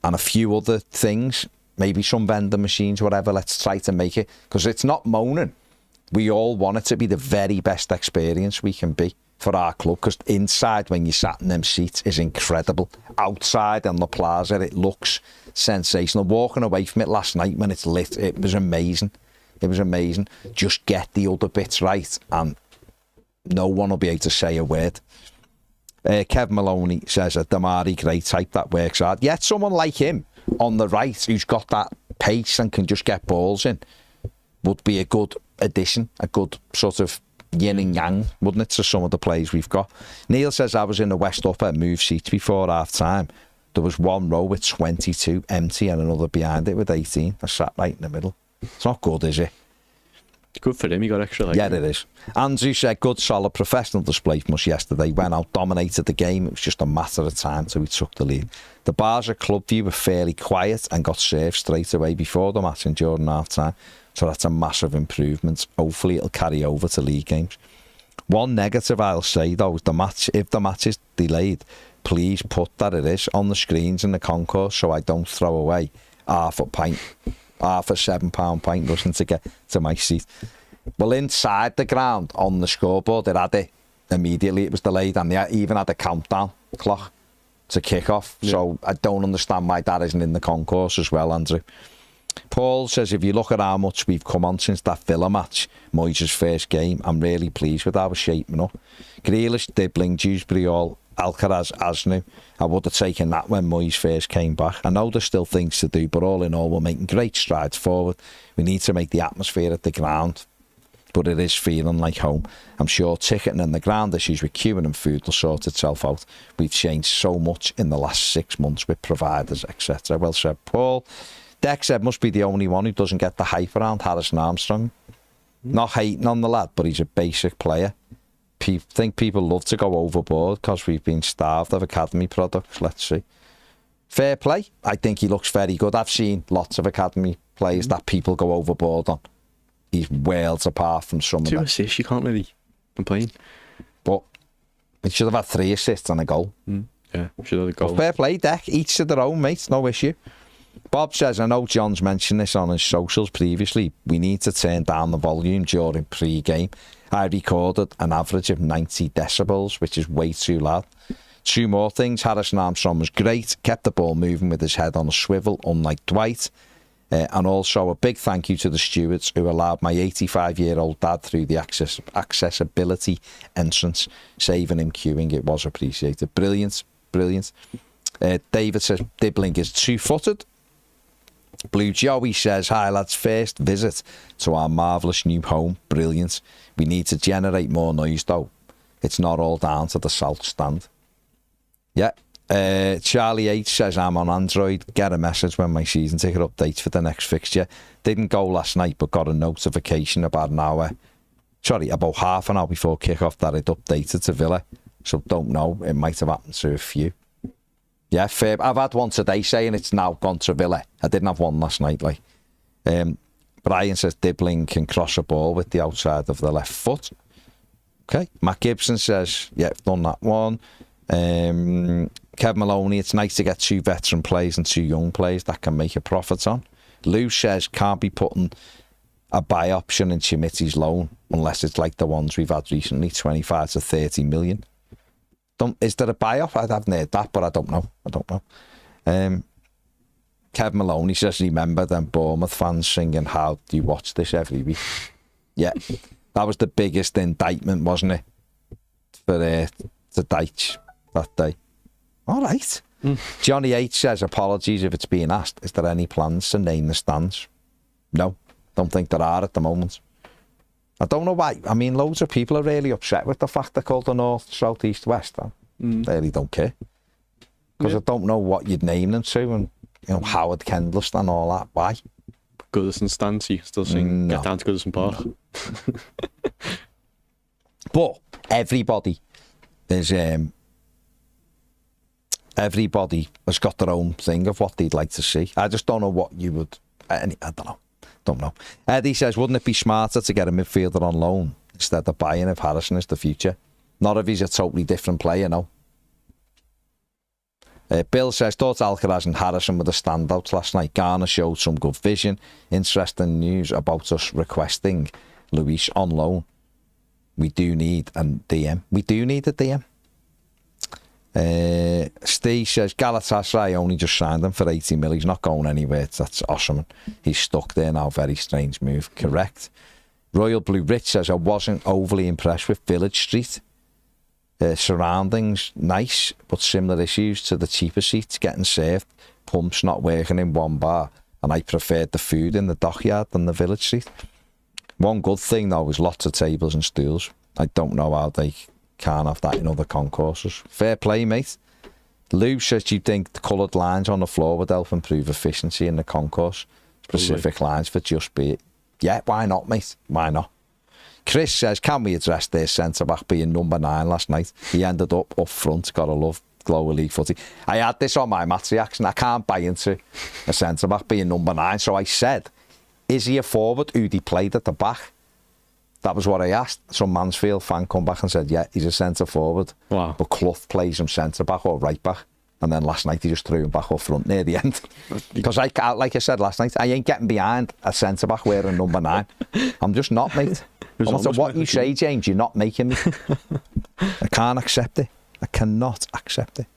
and a few other things. Maybe some vending machines, whatever. Let's try to make it. Because it's not moaning. We all want it to be the very best experience we can be for our club. Because inside, when you sat in them seats, is incredible. Outside on the plaza, it looks sensational. Walking away from it last night when it's lit, it was amazing. It was amazing. Just get the other bits right and no one will be able to say a word. Kev Maloney says a Damari great type that works hard. Yet someone like him on the right who's got that pace and can just get balls in would be a good addition, a good sort of yin and yang, wouldn't it, to some of the players we've got. Neil says I was in the West Upper, moved seats before half time. There was one row with 22 empty and another behind it with 18. I sat right in the middle. It's not good, is it? Good for him, he got extra. Yeah, it is. Andrew said, good, solid, professional display from us yesterday. Went out, dominated the game. It was just a matter of time till we took the lead. The bars at Clubview were fairly quiet and got served straight away before the match and during half time. So that's a massive improvement. Hopefully it'll carry over to league games. One negative I'll say, though, is the match. If the match is delayed, please put that it is on the screens in the concourse so I don't throw away half a £7 pint rushing to get to my seat. Well, inside the ground on the scoreboard, it had it immediately. It was delayed, and they even had a countdown clock to kick off. Yeah. So I don't understand why that isn't in the concourse as well, Andrew. Paul says, if you look at how much we've come on since that Villa match, Moyes' first game, I'm really pleased with how we're shaping up. Grealish, Dibbling, Dewsbury, all Alcaraz, Asnu. I would have taken that when Moyes first came back. I know there's still things to do, but all in all, we're making great strides forward. We need to make the atmosphere at the ground, but it is feeling like home. I'm sure ticketing and the ground issues with queuing and food will sort itself out. We've changed so much in the last 6 months with providers, etc. Well said, Paul. Dex said, must be the only one who doesn't get the hype around Harrison Armstrong. Not hating on the lad, but he's a basic player. Think people love to go overboard because we've been starved of academy products. Let's see. Fair play. I think he looks very good. I've seen lots of academy players that people go overboard on. He's worlds apart from some of them. 2 assists, you can't really complain. But he should have had 3 assists and a goal. Yeah, should have had a goal. But fair play, Deck. Each to their own, mate. No issue. Bob says, I know John's mentioned this on his socials previously. We need to turn down the volume during pre-game. I recorded an average of 90 decibels, which is way too loud. 2 more things. Harrison Armstrong was great. Kept the ball moving with his head on a swivel, unlike Dwight. And also a big thank you to the stewards who allowed my 85-year-old dad through the accessibility entrance, saving him queuing. It was appreciated. Brilliant, brilliant. David says, Dibbling is 2-footed. Blue Joey says, hi lads, first visit to our marvellous new home. Brilliant. We need to generate more noise though. It's not all down to the salt stand. Yeah. Charlie H says, I'm on Android. Get a message when my season ticket updates for the next fixture. Didn't go last night, but got a notification about about half an hour before kick-off that it updated to Villa. So don't know. It might have happened to a few. Yeah, fair. I've had one today saying it's now gone to Villa. I didn't have one last night. Like, Brian says Dibbling can cross a ball with the outside of the left foot. Okay. Matt Gibson says, yeah, I've done that one. Kev Maloney, it's nice to get 2 veteran players and 2 young players that can make a profit on. Lou says, can't be putting a buy option in Chimitti's loan unless it's like the ones we've had recently, 25 to 30 million. Is there a buy off? I haven't heard that, but I don't know. Kev Maloney says, remember them Bournemouth fans singing, how do you watch this every week? Yeah, that was the biggest indictment, wasn't it? For the Deitch that day. All right. Johnny H says, apologies if it's being asked. Is there any plans to name the stands? No, don't think there are at the moment. I don't know why. I mean, loads of people are really upset with the fact they're called the North, South, East, West. I really don't care. Because I don't know what you'd name them to, and Howard Kendall and all that. Why? Goodison stand, so you can still sing Get Down to Goodison Park. But everybody is everybody has got their own thing of what they'd like to see. I just don't know what you would. I don't know. Eddie says, wouldn't it be smarter to get a midfielder on loan instead of buying if Harrison is the future? Not if he's a totally different player, no. Bill says, thought Alcaraz and Harrison were the standouts last night. Garner showed some good vision. Interesting news about us requesting Luis on loan. We do need a DM. We do need a DM. Steve says, Galatasaray only just signed him for 80 mil. He's not going anywhere. That's awesome. He's stuck there now. Very strange move. Correct. Royal Blue Rich says, I wasn't overly impressed with Village Street. Surroundings nice, but similar issues to the cheaper seats, getting served, pumps not working in one bar, and I preferred the food in the dockyard than the Village Street. One good thing though is lots of tables and stools. I don't know how they can't have that in other concourses. Fair play, mate. Lou says, do you think the coloured lines on the floor would help improve efficiency in the concourse? Specific lines for just be it. Yeah, why not, mate? Why not? Chris says, can we address their centre-back being number 9 last night? He ended up front, gotta love Glower League footy. I had this on my match reaction. I can't buy into a centre-back being number 9. So I said, is he a forward who'd he played at the back? That was what I asked. Some Mansfield fan come back and said, yeah, he's a centre-forward. Wow. But Clough plays him centre-back or right-back. And then last night he just threw him back up front near the end. Because like I said last night, I ain't getting behind a centre-back wearing number 9. I'm just not, mate. No matter what you say, James, you're not making me. I can't accept it. I cannot accept it.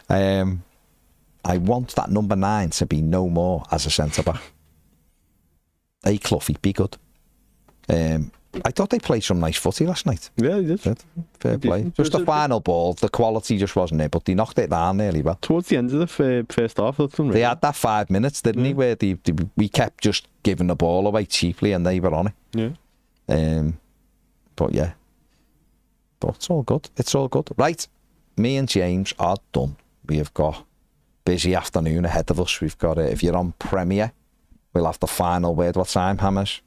I want that number 9 to be no more as a centre-back. Hey, Cloughie, be good. I thought they played some nice footy last night. Yeah, they did. Fair play. Just the final ball, the quality just wasn't there, but they knocked it down nearly well. Towards the end of the first half, they had that 5 minutes, didn't they, where we kept just giving the ball away cheaply and they were on it. Yeah. But yeah. But it's all good. It's all good. Right. Me and James are done. We have got busy afternoon ahead of us. We've got if you're on Premier, we'll have the final word. What time, Hammers?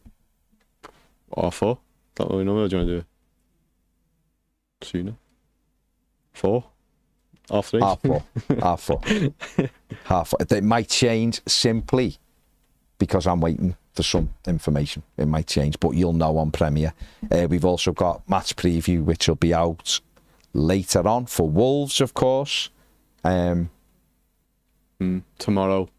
4. Don't really know. What do you want to do? Sooner. 4. 3:30. 4. 4. It might change simply because I'm waiting for some information. It might change, but you'll know on Premier. We've also got match preview, which will be out later on for Wolves, of course. Tomorrow,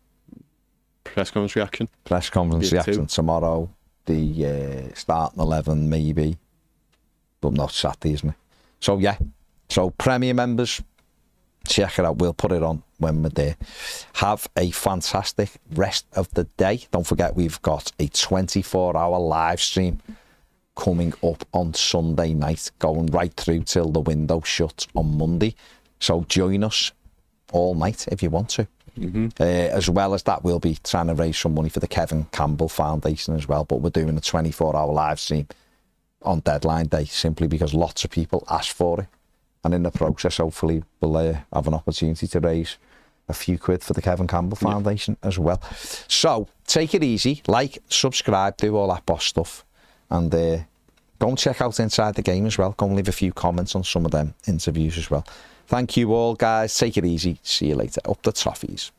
press conference reaction. Press conference reaction tomorrow. The starting 11 maybe, but not Saturday, isn't it? So yeah, so Premier members, check it out. We'll put it on when we're there. Have a fantastic rest of the day. Don't forget we've got a 24-hour live stream coming up on Sunday night, going right through till the window shuts on Monday. So join us all night if you want to. As well as that, we'll be trying to raise some money for the Kevin Campbell Foundation as well, but we're doing a 24-hour live stream on deadline day simply because lots of people asked for it, and in the process hopefully we'll have an opportunity to raise a few quid for the Kevin Campbell Foundation as well. So take it easy, like, subscribe, do all that boss stuff, and go and check out Inside the Game as well. Go and leave a few comments on some of them interviews as well. Thank you all, guys. Take it easy. See you later. Up the Toffees.